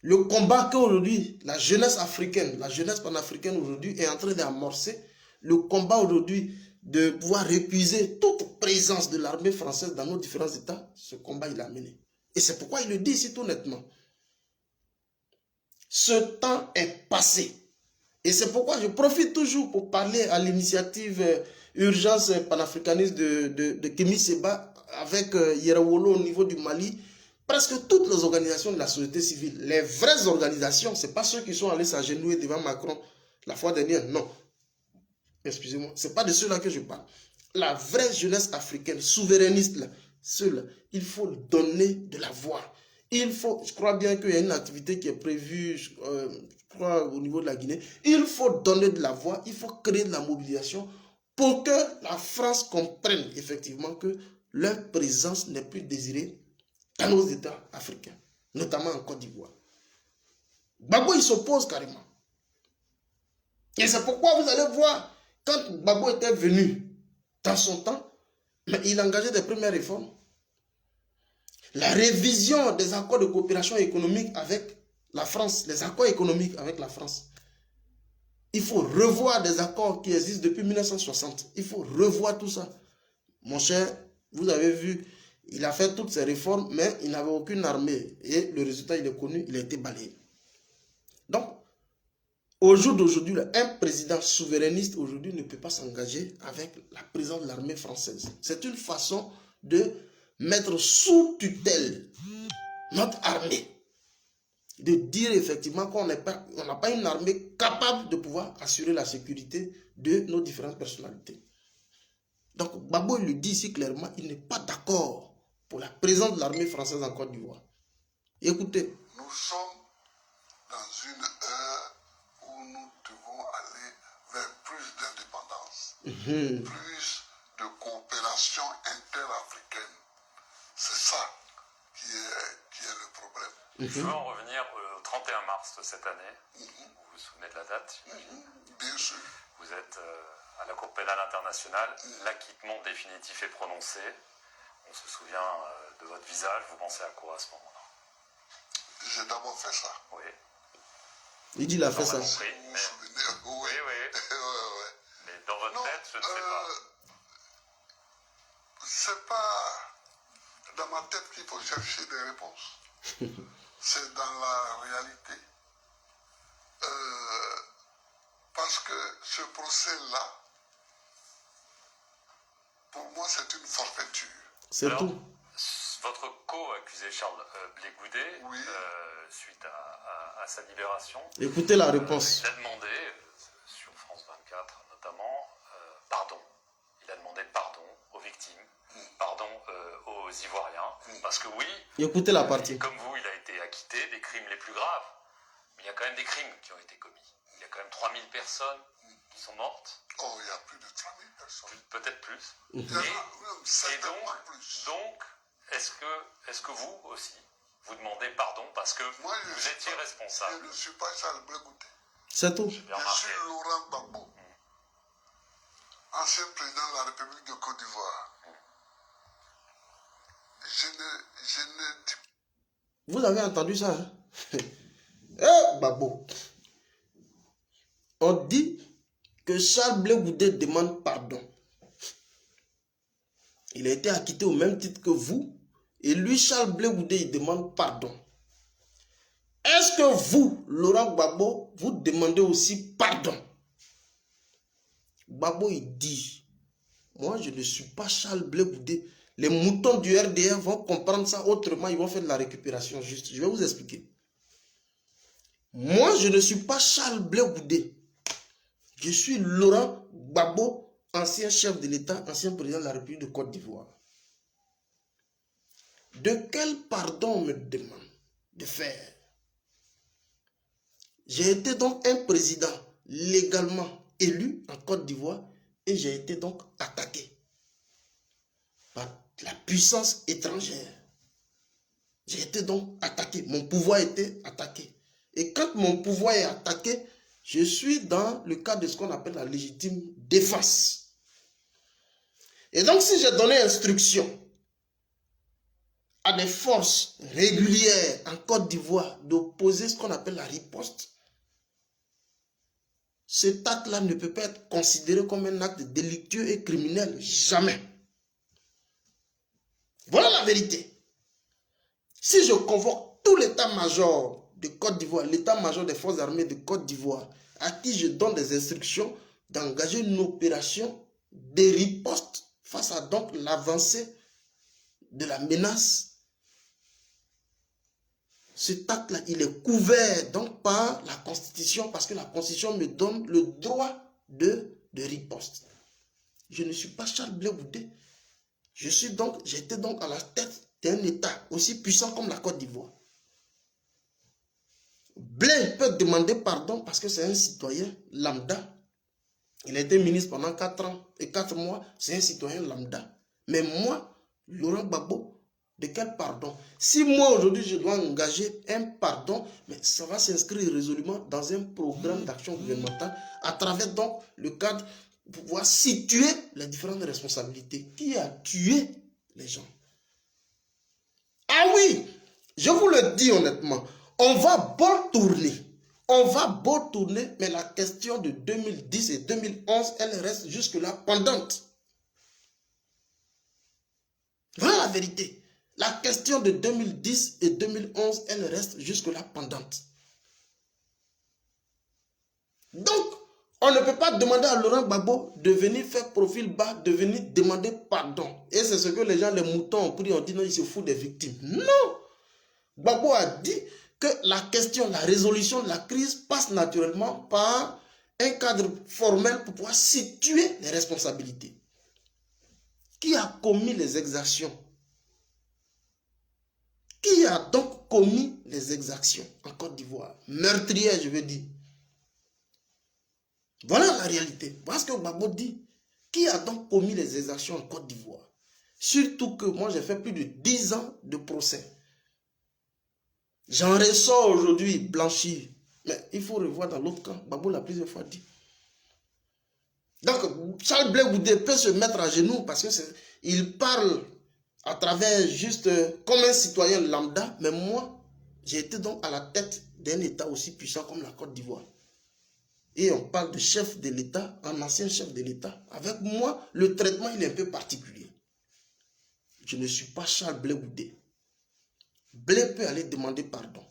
le combat qu'aujourd'hui, la jeunesse africaine, la jeunesse panafricaine aujourd'hui est en train d'amorcer, le combat aujourd'hui de pouvoir récuser toute présence de l'armée française dans nos différents États, ce combat il a mené. Et c'est pourquoi il le dit ici tout nettement. Ce temps est passé. Et c'est pourquoi je profite toujours pour parler à l'initiative Urgence panafricaniste de Kémy Séba avec Yerawolo au niveau du Mali. Presque toutes les organisations de la société civile, les vraies organisations, ce n'est pas ceux qui sont allés s'agenouiller devant Macron la fois dernière, non. Excusez-moi, ce n'est pas de ceux-là que je parle. La vraie jeunesse africaine, souverainiste, ceux-là, il faut donner de la voix. Il faut, je crois bien qu'il y a une activité qui est prévue, je crois, au niveau de la Guinée. Il faut donner de la voix, il faut créer de la mobilisation pour que la France comprenne effectivement que leur présence n'est plus désirée dans nos États africains, notamment en Côte d'Ivoire. Gbagbo, il s'oppose carrément. Et c'est pourquoi vous allez voir, quand Gbagbo était venu dans son temps, mais il engageait des premières réformes. La révision des accords de coopération économique avec la France, les accords économiques avec la France. Il faut revoir des accords qui existent depuis 1960. Il faut revoir tout ça. Mon cher, vous avez vu, il a fait toutes ces réformes, mais il n'avait aucune armée. Et le résultat, il est connu, il a été balayé. Donc, au jour d'aujourd'hui, un président souverainiste aujourd'hui ne peut pas s'engager avec la présence de l'armée française. C'est une façon de mettre sous tutelle notre armée. De dire effectivement qu'on n'a pas une armée capable de pouvoir assurer la sécurité de nos différentes personnalités. Donc, Gbagbo le dit ici clairement, il n'est pas d'accord pour la présence de l'armée française en Côte d'Ivoire. Écoutez. Nous sommes dans une ère où nous devons aller vers plus d'indépendance, plus de coopération interafricaine. C'est ça qui est le problème. Je veux en revenir au 31 mars de cette année. Vous vous souvenez de la date, j'imagine? Bien sûr. Vous êtes à la Cour pénale internationale. L'acquittement définitif est prononcé. On se souvient de votre visage. Vous pensez à quoi à ce moment-là? J'ai d'abord fait ça. Oui. Il dit il a fait ça. Vous vous souvenez? Oui. Ouais. Mais dans votre tête, je ne sais pas. C'est pas dans ma tête qu'il faut chercher des réponses. C'est dans la réalité. Parce que ce procès-là, pour moi, c'est une forfaiture. C'est Alors, tout. Votre co-accusé Charles Blé Goudet, Oui. suite à sa libération, Écoutez la réponse. il a demandé, sur France 24 notamment, pardon. Il a demandé pardon aux victimes, pardon aux Ivoiriens, parce que oui, Écoutez la partie. comme vous, il a été acquitté des crimes les plus graves, mais il y a quand même des crimes qui ont été commis. Il y a quand même 3000 personnes qui sont mortes, Oh, il y a plus de 3000 personnes. peut-être plus. Il y en a même certainement plus. Donc, est-ce que vous aussi, vous demandez pardon parce que Moi, vous étiez responsable? Je ne suis pas Charles Blé Goudet. C'est tout. J'ai Je remarqué. suis Laurent Gbagbo, ancien président de la République de Côte d'Ivoire. Je ne dis Vous avez entendu ça, hein? Eh, Babo. On dit que Charles Blé Goudet demande pardon. Il a été acquitté au même titre que vous. Et lui, Charles Blé Goudet, il demande pardon. Est-ce que vous, Laurent Gbagbo, vous demandez aussi pardon? Gbagbo, il dit, moi, je ne suis pas Charles Blé Goudet. Les moutons du RDR vont comprendre ça autrement. Ils vont faire de la récupération juste. Je vais vous expliquer. Moi, je ne suis pas Charles Blé Goudet. Je suis Laurent Gbagbo, ancien chef de l'État, ancien président de la République de Côte d'Ivoire. De quel pardon on me demande de faire? J'ai été donc un président légalement élu en Côte d'Ivoire et j'ai été donc attaqué par la puissance étrangère. J'ai été donc attaqué. Mon pouvoir a été attaqué. Et quand mon pouvoir est attaqué, je suis dans le cadre de ce qu'on appelle la légitime défense. Et donc, si j'ai donné instruction à des forces régulières en Côte d'Ivoire d'opposer ce qu'on appelle la riposte, cet acte-là ne peut pas être considéré comme un acte délictueux et criminel. Jamais. Voilà la vérité. Si je convoque tout l'état-major de Côte d'Ivoire, l'état-major des forces armées de Côte d'Ivoire, à qui je donne des instructions d'engager une opération de riposte face à donc l'avancée de la menace, cet acte-là, il est couvert donc par la Constitution, parce que la Constitution me donne le droit de riposte. Je ne suis pas Charles Blé Goudet. J'étais donc à la tête d'un État aussi puissant comme la Côte d'Ivoire. Blé peut demander pardon parce que c'est un citoyen lambda. Il a été ministre pendant 4 ans et 4 mois. C'est un citoyen lambda. Mais moi, Laurent Gbagbo, de quel pardon? Si moi aujourd'hui je dois engager un pardon, mais ça va s'inscrire résolument dans un programme d'action gouvernementale à travers donc le cadre pour pouvoir situer les différentes responsabilités. Qui a tué les gens? Ah oui, je vous le dis honnêtement, on va beau tourner. On va beau tourner, mais la question de 2010 et 2011, elle reste jusque-là pendante. Voilà la vérité. La question de 2010 et 2011, elle reste jusque-là pendante. Donc, on ne peut pas demander à Laurent Gbagbo de venir faire profil bas, de venir demander pardon. Et c'est ce que les gens, les moutons ont pris, ont dit non, ils se foutent des victimes. Non! Gbagbo a dit que la question, la résolution de la crise passe naturellement par un cadre formel pour pouvoir situer les responsabilités. Qui a commis les exactions? Qui a donc commis les exactions en Côte d'Ivoire? Meurtrière, je veux dire. Voilà la réalité. Voilà ce que Gbagbo dit. Qui a donc commis les exactions en Côte d'Ivoire? Surtout que moi, j'ai fait plus de 10 ans de procès. J'en ressors aujourd'hui blanchi. Mais il faut revoir dans l'autre camp. Gbagbo l'a plusieurs fois dit. Donc, Charles Blé Goudé peut se mettre à genoux parce qu'il parle à travers juste comme un citoyen lambda. Mais moi, j'ai été donc à la tête d'un État aussi puissant comme la Côte d'Ivoire. Et on parle de chef de l'État, un ancien chef de l'État. Avec moi, le traitement, il est un peu particulier. Je ne suis pas Charles Blé Goudé. Blé peut aller demander pardon.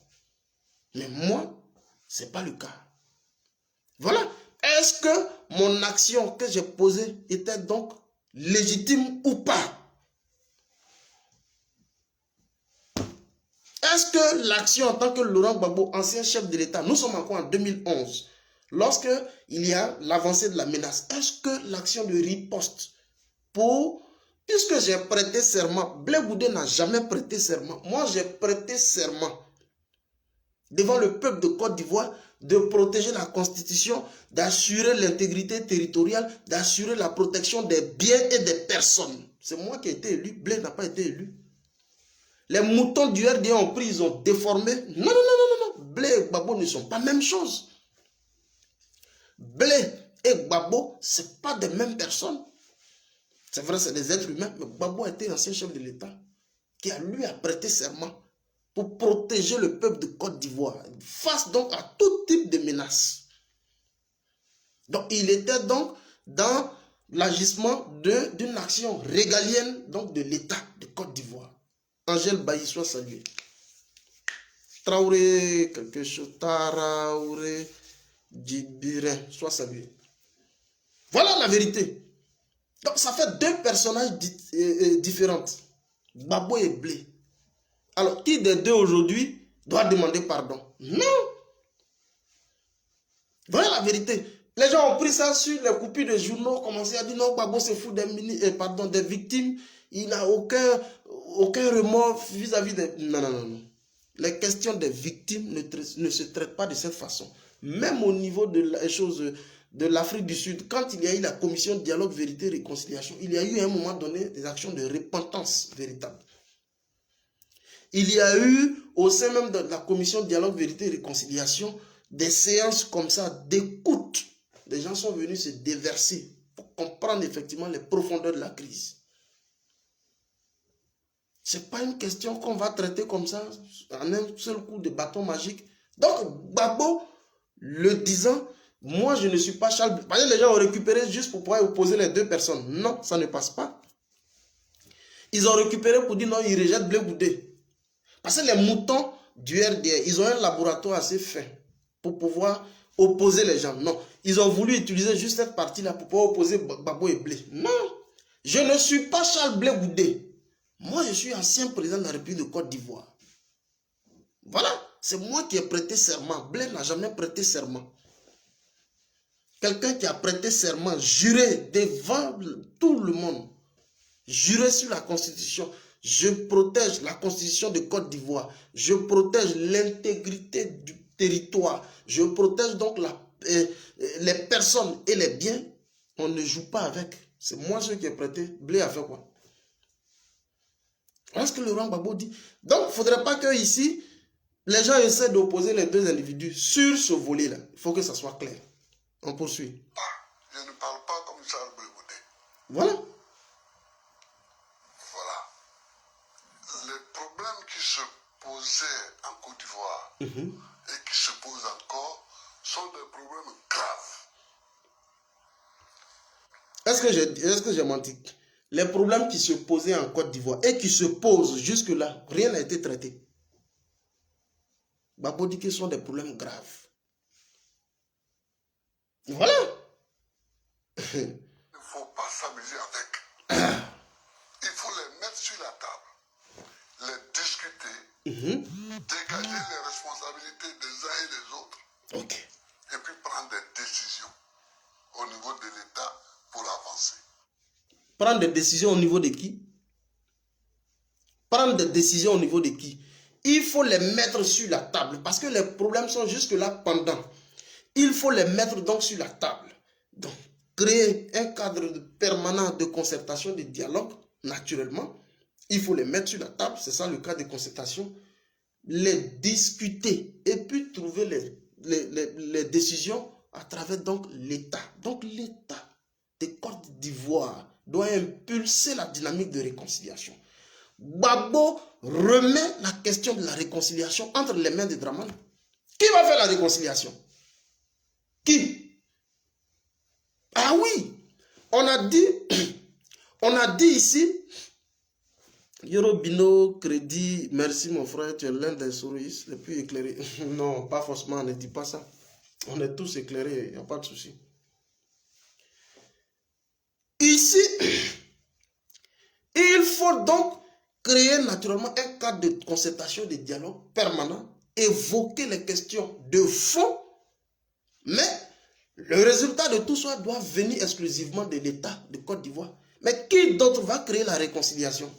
Mais moi, ce n'est pas le cas. Voilà. Est-ce que mon action que j'ai posée était donc légitime ou pas? Est-ce que l'action en tant que Laurent Gbagbo, ancien chef de l'État, nous sommes encore en 2011, lorsque il y a l'avancée de la menace, est-ce que l'action de riposte puisque j'ai prêté serment, Blé Goudé n'a jamais prêté serment. Moi, j'ai prêté serment devant le peuple de Côte d'Ivoire de protéger la Constitution, d'assurer l'intégrité territoriale, d'assurer la protection des biens et des personnes. C'est moi qui ai été élu, Blé n'a pas été élu. Les moutons du RDA ont pris, ils ont déformé. Non, non, non, non, non. Blé et Gbagbo ne sont pas la même chose. Blé et Gbagbo, ce n'est pas des mêmes personnes. C'est vrai, c'est des êtres humains, mais Gbagbo a été ancien chef de l'État qui a lui a prêté serment pour protéger le peuple de Côte d'Ivoire face donc à tout type de menaces. Donc il était donc dans l'agissement d'une action régalienne donc de l'État de Côte d'Ivoire. Angèle Bailly, soit salué. Traoré, quelque chose, Traoré, Djibirin, soit salué. Voilà la vérité. Donc ça fait deux personnages différents. Gbagbo et Blé. Alors qui des deux aujourd'hui doit demander pardon? Non. Voilà la vérité. Les gens ont pris ça sur les copies de journaux, commencé à dire non, Gbagbo se fout des victimes. Il n'a aucun remords vis-à-vis des... Non, non, non, non. Les questions des victimes ne se traitent pas de cette façon. Même au niveau de la chose de l'Afrique du Sud, quand il y a eu la commission de dialogue, vérité, réconciliation, il y a eu à un moment donné des actions de repentance véritable. Il y a eu au sein même de la commission de dialogue, vérité et réconciliation des séances comme ça d'écoute. Les gens sont venus se déverser pour comprendre effectivement les profondeurs de la crise. Ce n'est pas une question qu'on va traiter comme ça en un seul coup de bâton magique. Donc Gbagbo, le disant, moi je ne suis pas Charles. Parce que les gens ont récupéré juste pour pouvoir opposer les deux personnes. Non, ça ne passe pas. Ils ont récupéré pour dire non, ils rejettent Blé Goudé. Parce que les moutons du RDA, ils ont un laboratoire assez fin pour pouvoir opposer les gens. Non, ils ont voulu utiliser juste cette partie-là pour pouvoir opposer Gbagbo et Blé. Non, je ne suis pas Charles Blé Goudé. Moi, je suis ancien président de la République de Côte d'Ivoire. Voilà, c'est moi qui ai prêté serment. Blé n'a jamais prêté serment. Quelqu'un qui a prêté serment, juré devant tout le monde, juré sur la Constitution. Je protège la Constitution de Côte d'Ivoire. Je protège l'intégrité du territoire. Je protège donc les personnes et les biens. On ne joue pas avec. C'est moi celui qui ai prêté. Blé a fait quoi? Voilà ce que Laurent Gbagbo dit. Donc, il ne faudrait pas que ici, les gens essaient d'opposer les deux individus sur ce volet-là. Il faut que ça soit clair. On poursuit. Je ne parle pas comme Charles Blé Goudé. Voilà. Les problèmes qui se posaient en Côte d'Ivoire et qui se posent encore sont des problèmes graves. Est-ce que j'ai menti? Les problèmes qui se posaient en Côte d'Ivoire et qui se posent jusque-là, rien n'a été traité. Gbagbo dit que ce sont des problèmes graves. Voilà. Il ne faut pas s'amuser avec. Il faut les mettre sur la table, les discuter, dégager les responsabilités des uns et des autres, Ok. et puis prendre des décisions au niveau de l'État pour avancer. Prendre des décisions au niveau de qui? Prendre des décisions au niveau de qui? Il faut les mettre sur la table parce que les problèmes sont jusque-là pendant. Il faut les mettre donc sur la table. Donc, créer un cadre permanent de concertation, de dialogue, naturellement. Il faut les mettre sur la table. C'est ça le cadre de concertation. les discuter et puis trouver les décisions à travers donc l'État. Donc l'État de Côte d'Ivoire doit impulser la dynamique de réconciliation. Gbagbo remet la question de la réconciliation entre les mains de Dramane. Qui va faire la réconciliation? Qui? Ah oui, on a dit ici, Yorobino, Crédit, merci mon frère, tu es l'un des souris les plus éclairés. Non, pas forcément, on ne dit pas ça. On est tous éclairés, il n'y a pas de souci. Ici, il faut donc créer naturellement un cadre de concertation, de dialogue permanent, évoquer les questions de fond, mais le résultat de tout ça doit venir exclusivement de l'État de Côte d'Ivoire. Mais qui d'autre va créer la réconciliation?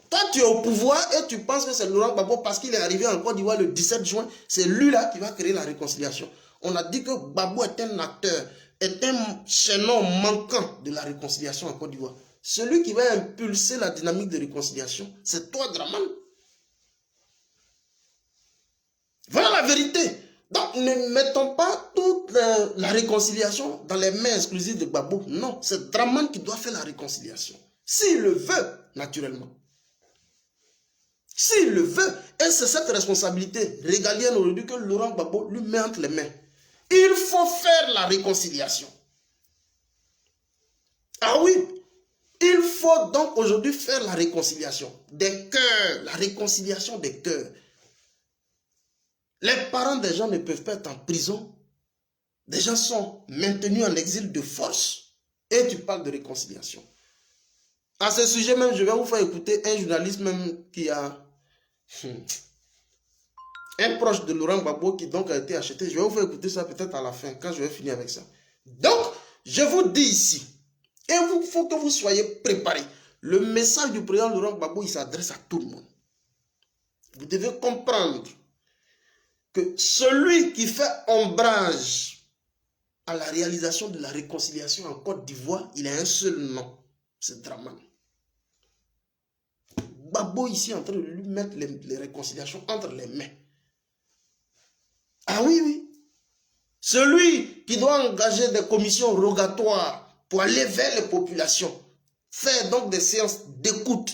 Toi, tu es au pouvoir et tu penses que c'est Laurent Gbagbo parce qu'il est arrivé en Côte d'Ivoire le 17 juin. C'est lui-là qui va créer la réconciliation. On a dit que Gbagbo est un acteur, est un chaînon manquant de la réconciliation en Côte d'Ivoire. Celui qui va impulser la dynamique de réconciliation, c'est toi, Dramane. Voilà la vérité. Donc, ne mettons pas toute la réconciliation dans les mains exclusives de Gbagbo. Non, c'est Dramane qui doit faire la réconciliation. S'il le veut, naturellement. S'il le veut, et c'est cette responsabilité régalienne aujourd'hui que Laurent Gbagbo lui met entre les mains. Il faut faire la réconciliation. Ah oui, il faut donc aujourd'hui faire la réconciliation des cœurs, la réconciliation des cœurs. Les parents des gens ne peuvent pas être en prison. Des gens sont maintenus en exil de force. Et tu parles de réconciliation. À ce sujet même, je vais vous faire écouter un journaliste même qui a... un proche de Laurent Gbagbo qui donc a été acheté. Je vais vous faire écouter ça peut-être à la fin, quand je vais finir avec ça. Donc, je vous dis ici, et il faut que vous soyez préparés. Le message du président Laurent Gbagbo, il s'adresse à tout le monde. Vous devez comprendre que celui qui fait ombrage à la réalisation de la réconciliation en Côte d'Ivoire, il a un seul nom, c'est Dramane. Gbagbo ici est en train de lui mettre les réconciliations entre les mains. Ah oui, oui. Celui qui doit engager des commissions rogatoires pour aller vers les populations, faire donc des séances d'écoute,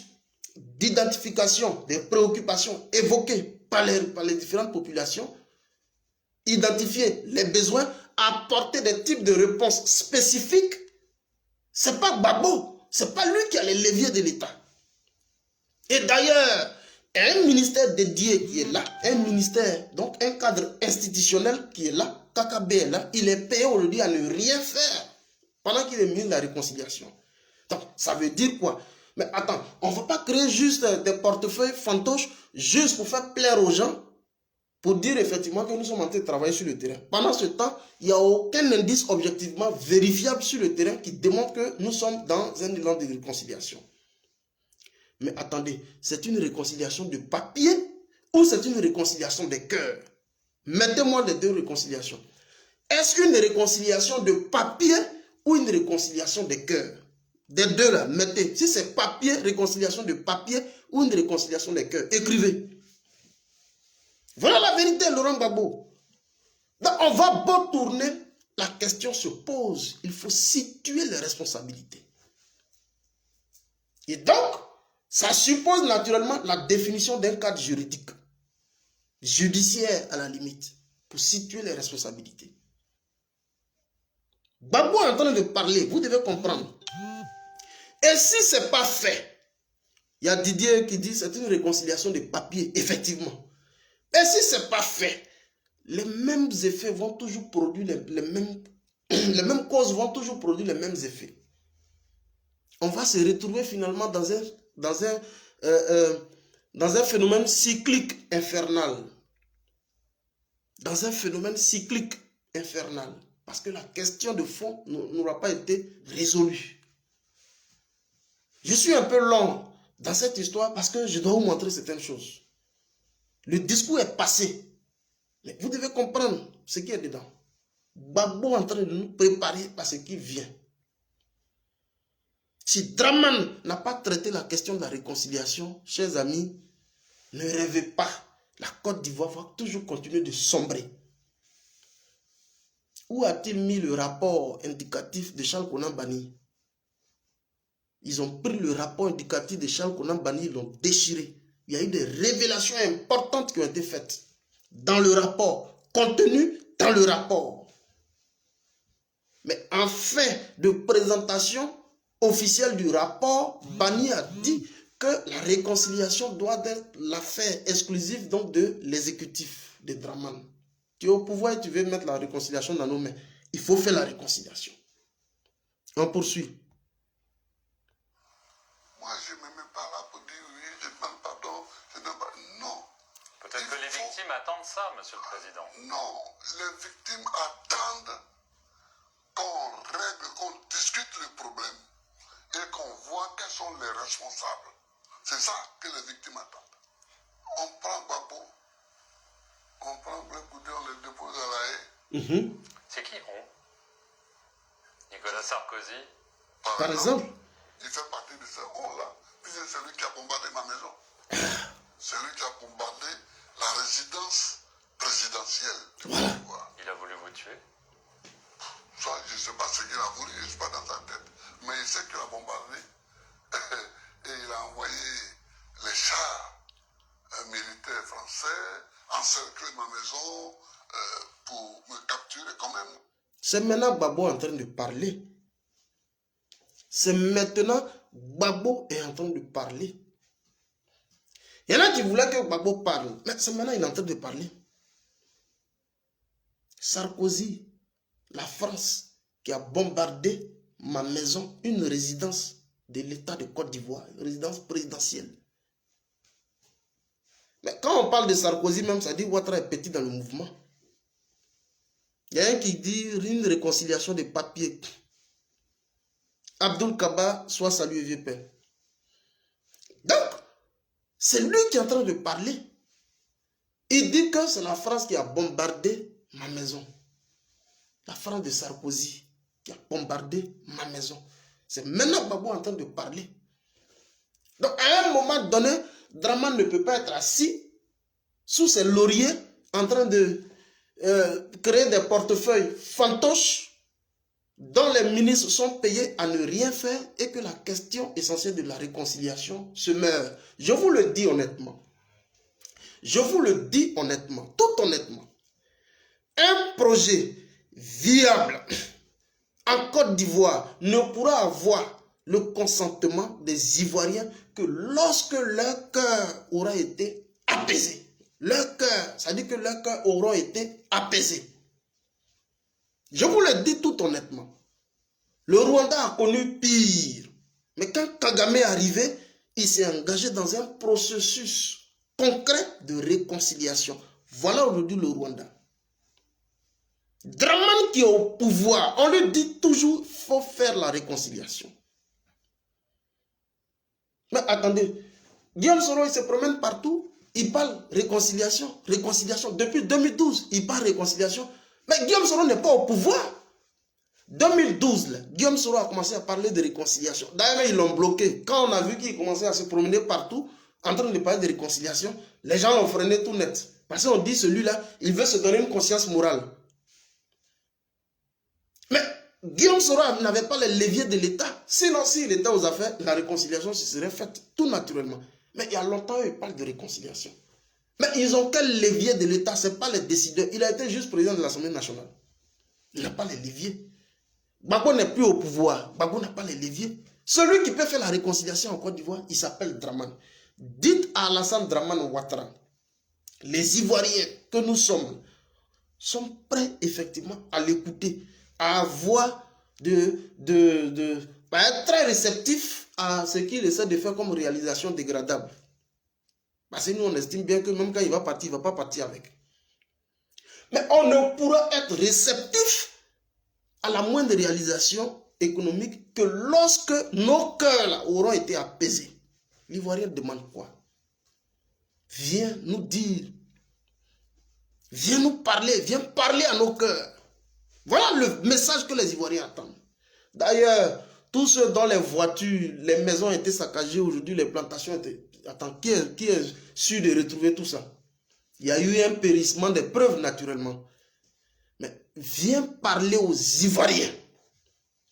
d'identification des préoccupations évoquées par les différentes populations, identifier les besoins, apporter des types de réponses spécifiques. Ce n'est pas Gbagbo, ce n'est pas lui qui a les leviers de l'État. Et d'ailleurs, un ministère dédié qui est là, un ministère, donc un cadre institutionnel qui est là, KKB est là, il est payé aujourd'hui à ne rien faire pendant qu'il est ministre de la réconciliation. Donc, ça veut dire quoi? Mais attends, on ne va pas créer juste des portefeuilles fantoches juste pour faire plaire aux gens, pour dire effectivement que nous sommes en train de travailler sur le terrain. Pendant ce temps, il n'y a aucun indice objectivement vérifiable sur le terrain qui démontre que nous sommes dans un élan de réconciliation. Mais attendez, c'est une réconciliation de papier ou c'est une réconciliation des cœurs? Mettez-moi les deux réconciliations. Est-ce qu'une réconciliation de papier ou une réconciliation des cœurs? Des deux là, mettez. Si c'est papier, réconciliation de papier ou une réconciliation des cœurs, écrivez. Voilà la vérité, Laurent Gbagbo. Donc on va beau tourner, la question se pose. Il faut situer les responsabilités. Et donc, ça suppose naturellement la définition d'un cadre juridique, judiciaire à la limite, pour situer les responsabilités. Gbagbo est en train de parler, vous devez comprendre. Et si ce n'est pas fait, il y a Didier qui dit c'est une réconciliation de papier, effectivement. Et si ce n'est pas fait, les mêmes effets vont toujours produire les mêmes causes vont toujours produire les mêmes effets. On va se retrouver finalement dans un phénomène cyclique infernal. Dans un phénomène cyclique infernal. Parce que la question de fond n'aura pas été résolue. Je suis un peu long dans cette histoire parce que je dois vous montrer certaines choses. Le discours est passé. Mais vous devez comprendre ce qui est dedans. Gbagbo est en train de nous préparer à ce qui vient. Si Dramane n'a pas traité la question de la réconciliation, chers amis, ne rêvez pas. la Côte d'Ivoire va toujours continuer de sombrer. Où a-t-il mis le rapport indicatif de Charles Konan Banny? Ils ont pris le rapport indicatif de Charles Konan Banny, ils l'ont déchiré. Il y a eu des révélations importantes qui ont été faites dans le rapport, contenues dans le rapport. Mais en fin de présentation officielle du rapport, Banny a dit que la réconciliation doit être l'affaire exclusive donc de l'exécutif de Draman. Tu es au pouvoir et tu veux mettre la réconciliation dans nos mains. Il faut faire la réconciliation. On poursuit. Moi, je ne me mets pas là pour dire oui, je demande pardon, je demande pas. Non. Peut-être que les victimes attendent ça, Monsieur le Président. Non, les victimes attendent qu'on règle, qu'on discute le problème et qu'on voit quels sont les responsables. C'est ça que les victimes attendent. On prend Gbagbo, on prend Blé Goudé, on les dépose à la haie. C'est qui on? Nicolas Sarkozy? Par exemple. Il fait partie de ce on-là. Puis c'est celui qui a bombardé ma maison. Celui qui a bombardé la résidence présidentielle. Voilà. Il a voulu vous tuer? Ça, je ne sais pas ce qu'il a voulu, je ne suis pas dans sa tête. Mais il sait qu'il a bombardé. Et il a envoyé les chars militaires français encercler ma maison pour me capturer quand même. C'est maintenant Gbagbo en train de parler. C'est maintenant Gbagbo est en train de parler. Il y en a qui voulaient que Gbagbo parle. Mais c'est maintenant il est en train de parler. Sarkozy, la France, qui a bombardé ma maison, une résidence de l'État de Côte d'Ivoire, une résidence présidentielle. Mais quand on parle de Sarkozy, même, ça dit Ouattara est petit dans le mouvement. Il y a un qui dit une réconciliation des papiers. Abdoul Kaba, soit salué, vieux père. Donc, c'est lui qui est en train de parler. Il dit que c'est la France qui a bombardé ma maison. La France de Sarkozy qui a bombardé ma maison. C'est maintenant Gbagbo en train de parler. Donc, à un moment donné, Draman ne peut pas être assis sous ses lauriers en train de créer des portefeuilles fantoches dont les ministres sont payés à ne rien faire et que la question essentielle de la réconciliation se meurt. Je vous le dis honnêtement. Je vous le dis honnêtement, tout honnêtement. Un projet viable en Côte d'Ivoire ne pourra avoir le consentement des Ivoiriens que lorsque leur cœur aura été apaisé. Leur cœur, ça dit que leur cœur aura été apaisé. Je vous le dis tout honnêtement. Le Rwanda a connu pire. Mais quand Kagame est arrivé, il s'est engagé dans un processus concret de réconciliation. Voilà aujourd'hui le Rwanda. Draman qui est au pouvoir, on lui dit toujours qu'il faut faire la réconciliation. Mais attendez, Guillaume Soro, il se promène partout, il parle réconciliation, réconciliation. Depuis 2012, il parle réconciliation. Mais Guillaume Soro n'est pas au pouvoir. 2012, là, Guillaume Soro a commencé à parler de réconciliation. D'ailleurs, ils l'ont bloqué. Quand on a vu qu'il commençait à se promener partout, en train de parler de réconciliation, les gens l'ont freiné tout net. Parce qu'on dit, celui-là, il veut se donner une conscience morale. Mais Guillaume Soro n'avait pas les leviers de l'État. Sinon, s'il était aux affaires, la réconciliation se serait faite tout naturellement. Mais il y a longtemps, ils parlent de réconciliation. Mais ils ont quel levier de l'État? Ce n'est pas les décideurs. Il a été juste président de l'Assemblée nationale. Il n'a pas les leviers. Gbagbo n'est plus au pouvoir. Gbagbo n'a pas les leviers. Celui qui peut faire la réconciliation en Côte d'Ivoire, il s'appelle Draman. Dites à Alassane Draman Ouattara, les Ivoiriens que nous sommes sont prêts effectivement à l'écouter, à avoir à être très réceptifs à ce qu'il essaie de faire comme réalisation dégradable. Parce que nous, on estime bien que même quand il va partir, il ne va pas partir avec. Mais on ne pourra être réceptif à la moindre réalisation économique que lorsque nos cœurs là, auront été apaisés. L'Ivoirien demande quoi? Viens nous dire. Viens nous parler. Viens parler à nos cœurs. Voilà le message que les Ivoiriens attendent. D'ailleurs, tous ceux dont les voitures, les maisons étaient saccagées aujourd'hui, les plantations étaient... Attends, qui est sûr de retrouver tout ça? Il y a eu un périssement des preuves naturellement. Mais viens parler aux Ivoiriens.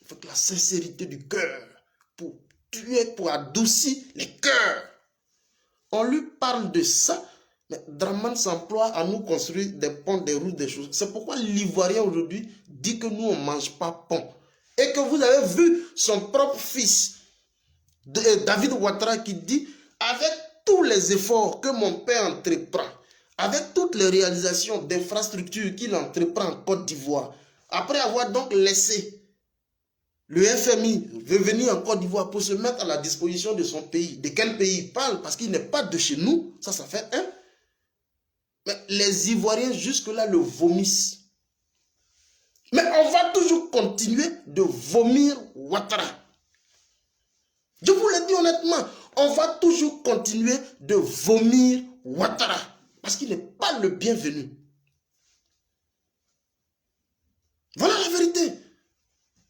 Avec la sincérité du cœur. Pour tuer, pour adoucir les cœurs. On lui parle de ça. Mais Draman s'emploie à nous construire des ponts, des routes, des choses. C'est pourquoi l'Ivoirien aujourd'hui dit que nous, on ne mange pas pont. Et que vous avez vu son propre fils, David Ouattara, qui dit, avec tous les efforts que mon père entreprend, avec toutes les réalisations d'infrastructures qu'il entreprend en Côte d'Ivoire, après avoir donc laissé le FMI revenir en Côte d'Ivoire pour se mettre à la disposition de son pays. De quel pays il parle? Parce qu'il n'est pas de chez nous. Ça fait un. Mais les Ivoiriens jusque-là le vomissent. Mais on va toujours continuer de vomir Ouattara. Je vous le dis honnêtement, on va toujours continuer de vomir Ouattara. Parce qu'il n'est pas le bienvenu. Voilà la vérité.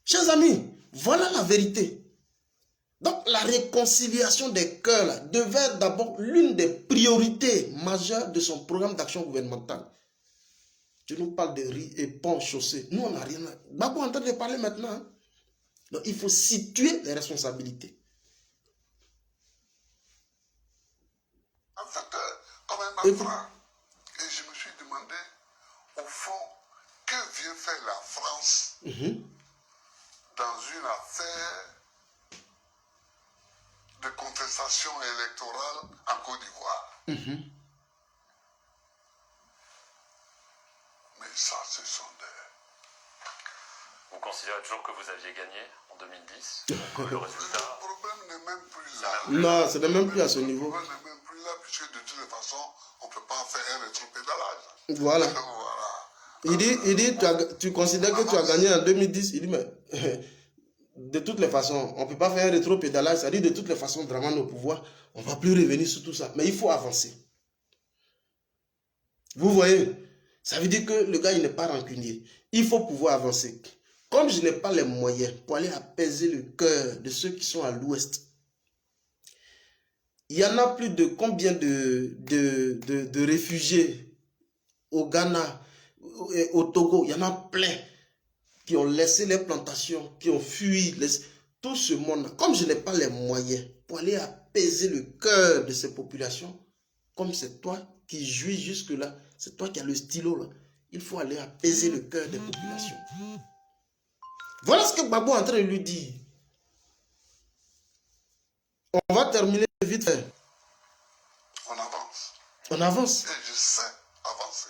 Chers amis, voilà la vérité. Donc la réconciliation des cœurs là, devait être d'abord l'une des priorités majeures de son programme d'action gouvernementale. Tu nous parles de riz et pont chaussé. Nous, on n'a rien à... Babo est en train de parler maintenant. Hein? Donc il faut situer les responsabilités. En fait, comme un enfant, et je me suis demandé, au fond, que vient faire la France dans une affaire de contestation électorale en Côte d'Ivoire. Mais ça, ce sont des... Vous considérez toujours que vous aviez gagné en 2010 le résultat? Le problème n'est même plus là. Non, ce n'est même plus à ce niveau. Le problème n'est même plus là, puisque de toutes les façons, on ne peut pas faire un rétropédalage. Voilà. Voilà. Il dit tu considères que tu as gagné en 2010. Il dit, mais de toutes les façons, on ne peut pas faire un rétro-pédalage. C'est-à-dire, de toutes les façons, vraiment, au pouvoir, on ne va plus revenir sur tout ça. Mais il faut avancer. Vous voyez, ça veut dire que le gars, il n'est pas rancunier. Il faut pouvoir avancer. Comme je n'ai pas les moyens pour aller apaiser le cœur de ceux qui sont à l'ouest, il y en a plus de combien de réfugiés au Ghana, au Togo, il y en a plein qui ont laissé les plantations, qui ont fui, tout ce monde. Comme je n'ai pas les moyens pour aller apaiser le cœur de ces populations, comme c'est toi qui jouis jusque-là, c'est toi qui as le stylo là, il faut aller apaiser le cœur des populations. Voilà ce que Babo est en train de lui dire. On va terminer vite fait. On avance. On avance. Et je sais avancer.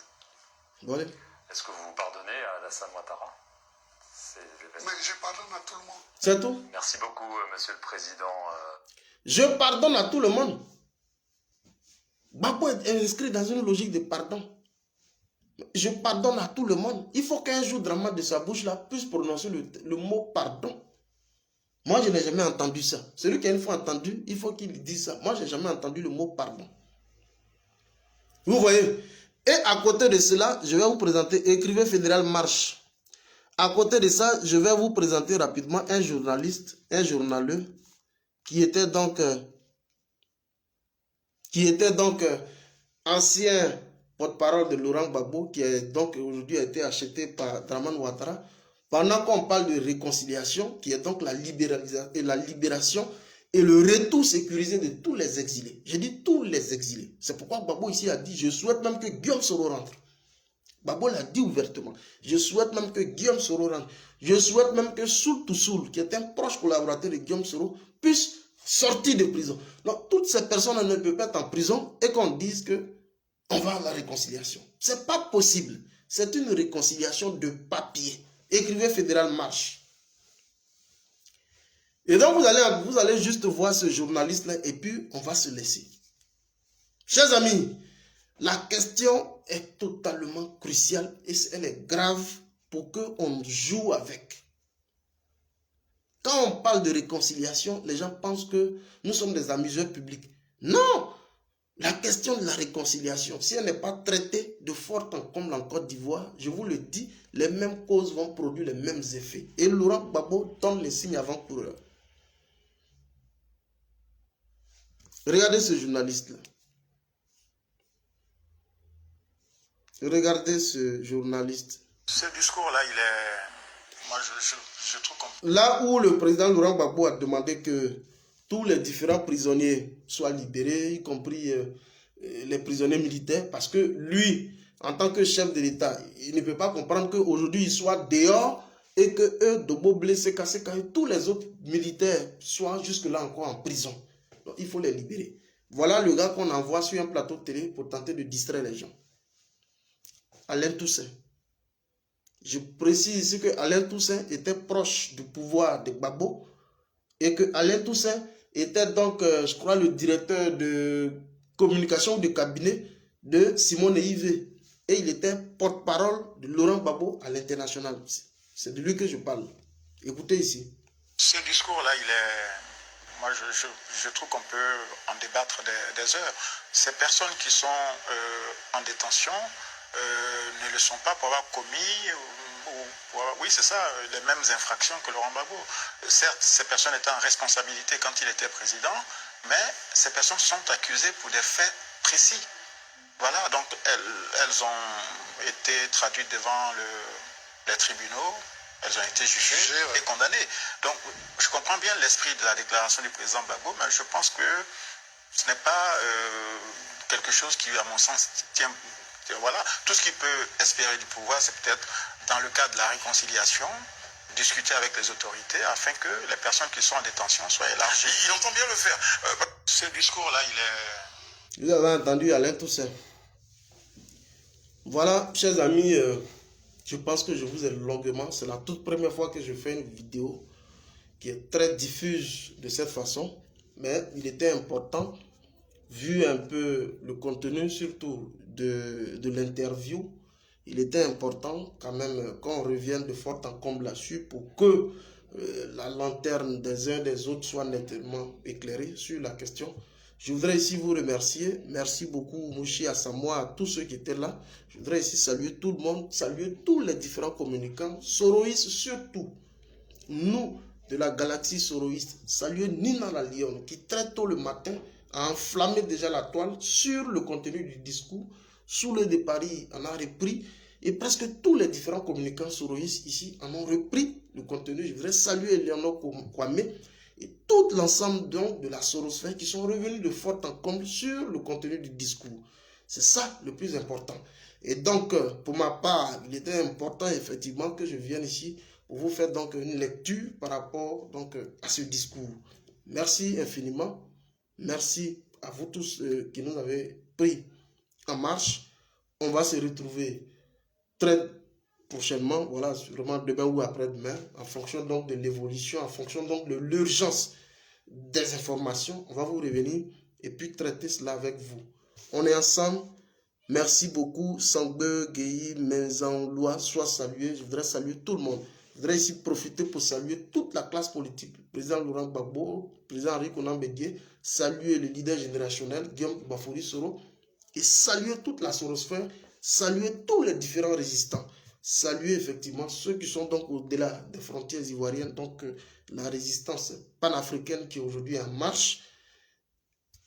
Voilà. Est-ce que vous vous pardonnez à Alassane Ouattara? Mais je pardonne à tout le monde. C'est tout. Merci beaucoup, Monsieur le Président. Je pardonne à tout le monde. Babo est inscrit dans une logique de pardon. Je pardonne à tout le monde. Il faut qu'un jour Draman de sa bouche là puisse prononcer le mot pardon. Moi, je n'ai jamais entendu ça. Celui qui a une fois entendu, il faut qu'il dise ça. Moi, je n'ai jamais entendu le mot pardon. Vous voyez? Et à côté de cela, je vais vous présenter Écrivain Fédéral Marche. À côté de ça, je vais vous présenter rapidement un journaliste, un journaleux, qui était donc ancien porte-parole de Laurent Gbagbo, qui est donc aujourd'hui a été acheté par Draman Ouattara. Pendant qu'on parle de réconciliation, qui est donc la libération et le retour sécurisé de tous les exilés. Je dis tous les exilés. C'est pourquoi Gbagbo ici a dit, je souhaite même que Guillaume Soro rentre. Gbagbo l'a dit ouvertement. Je souhaite même que Guillaume Soro rentre. Je souhaite même que Soul Toussoul, qui est un proche collaborateur de Guillaume Soro, puisse sortir de prison. Donc, toutes ces personnes ne peuvent pas être en prison et qu'on dise que on va à la réconciliation. Ce n'est pas possible. C'est une réconciliation de papier. Écrivain Fédéral Marche. Et donc, vous allez juste voir ce journaliste-là et puis on va se laisser. Chers amis, la question est totalement cruciale et elle est grave pour qu'on joue avec. Quand on parle de réconciliation, les gens pensent que nous sommes des amuseurs publics. Non! La question de la réconciliation, si elle n'est pas traitée de forte comme en Côte d'Ivoire, je vous le dis, les mêmes causes vont produire les mêmes effets. Et Laurent Gbagbo donne les signes avant-coureurs. Regardez ce journaliste-là. Regardez ce journaliste. Ce discours-là, il est... Moi, je trouve comme... Là où le président Laurent Gbagbo a demandé que tous les différents prisonniers soient libérés, y compris les prisonniers militaires, parce que lui, en tant que chef de l'État, il ne peut pas comprendre qu'aujourd'hui, il soit dehors et que eux, Dobo, Blessé, Kassé, tous les autres militaires soient jusque-là encore en prison. Donc, il faut les libérer. Voilà le gars qu'on envoie sur un plateau de télé pour tenter de distraire les gens. Alain Toussaint. Je précise ici que Alain Toussaint était proche du pouvoir de Gbagbo et que Alain Toussaint était donc, je crois, le directeur de communication de cabinet de Simone Yves. Et il était porte-parole de Laurent Gbagbo à l'international. C'est de lui que je parle. Écoutez ici. Ce discours-là, il est... Moi, je trouve qu'on peut en débattre des heures. Ces personnes qui sont en détention ne le sont pas pour avoir commis, oui, c'est ça, les mêmes infractions que Laurent Gbagbo. Certes, ces personnes étaient en responsabilité quand il était président, mais ces personnes sont accusées pour des faits précis. Voilà, donc elles ont été traduites devant les tribunaux, elles ont été jugées et condamnées. Donc, je comprends bien l'esprit de la déclaration du président Gbagbo, mais je pense que ce n'est pas quelque chose qui, à mon sens, tient... Voilà, tout ce qu'il peut espérer du pouvoir, c'est peut-être dans le cadre de la réconciliation, discuter avec les autorités afin que les personnes qui sont en détention soient élargies. Il entend bien le faire. Ce discours-là, il est... Vous avez entendu Alain Toussaint. Voilà, chers amis, je pense que je vous ai longuement, c'est la toute première fois que je fais une vidéo qui est très diffuse de cette façon, mais il était important, vu un peu le contenu surtout de l'interview, il était important quand même qu'on revienne de fort en comble là-dessus pour que la lanterne des uns des autres soit nettement éclairée sur la question. Je voudrais ici vous remercier. Merci beaucoup Mouchi, Asamoah, à tous ceux qui étaient là. Je voudrais ici saluer tout le monde, saluer tous les différents communicants, soroïstes surtout. Nous, de la galaxie soroïste, saluer Nina la Lyon qui très tôt le matin a enflammé déjà la toile sur le contenu du discours. Soulé de Paris en a repris et presque tous les différents communicants soroïstes ici en ont repris le contenu. Je voudrais saluer Eleonore Kwame et tout l'ensemble donc de la sorosphère qui sont revenus de fort en comble sur le contenu du discours. C'est ça le plus important. Et donc, pour ma part, il était important effectivement que je vienne ici pour vous faire donc une lecture par rapport donc à ce discours. Merci infiniment. Merci à vous tous qui nous avez pris en marche. On va se retrouver très prochainement, voilà, sûrement demain ou après-demain, en fonction donc de l'évolution, en fonction donc de l'urgence des informations. On va vous revenir et puis traiter cela avec vous. On est ensemble. Merci beaucoup. Sangbe, Guéhi, Menzanlois, soient salués. Je voudrais saluer tout le monde. Je voudrais ici profiter pour saluer toute la classe politique. Le président Laurent Gbagbo, le président Henri Konan Bédié, saluer le leader générationnel, Guillaume Bafoury Soro, et saluer toute la sorosphère, saluer tous les différents résistants, saluer effectivement ceux qui sont donc au-delà des frontières ivoiriennes, donc la résistance panafricaine qui est aujourd'hui en marche.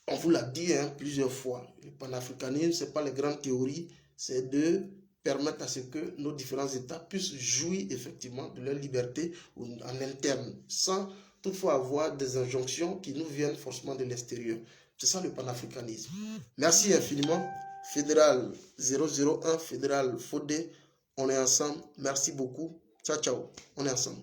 On vous l'a dit plusieurs fois, le panafricanisme, ce n'est pas les grandes théories, c'est de permettre à ce que nos différents États puissent jouir effectivement de leur liberté en interne, sans toutefois avoir des injonctions qui nous viennent forcément de l'extérieur. C'est ça le panafricanisme. Merci infiniment. Fédéral 001, Fédéral Fodé, on est ensemble. Merci beaucoup. Ciao, ciao. On est ensemble.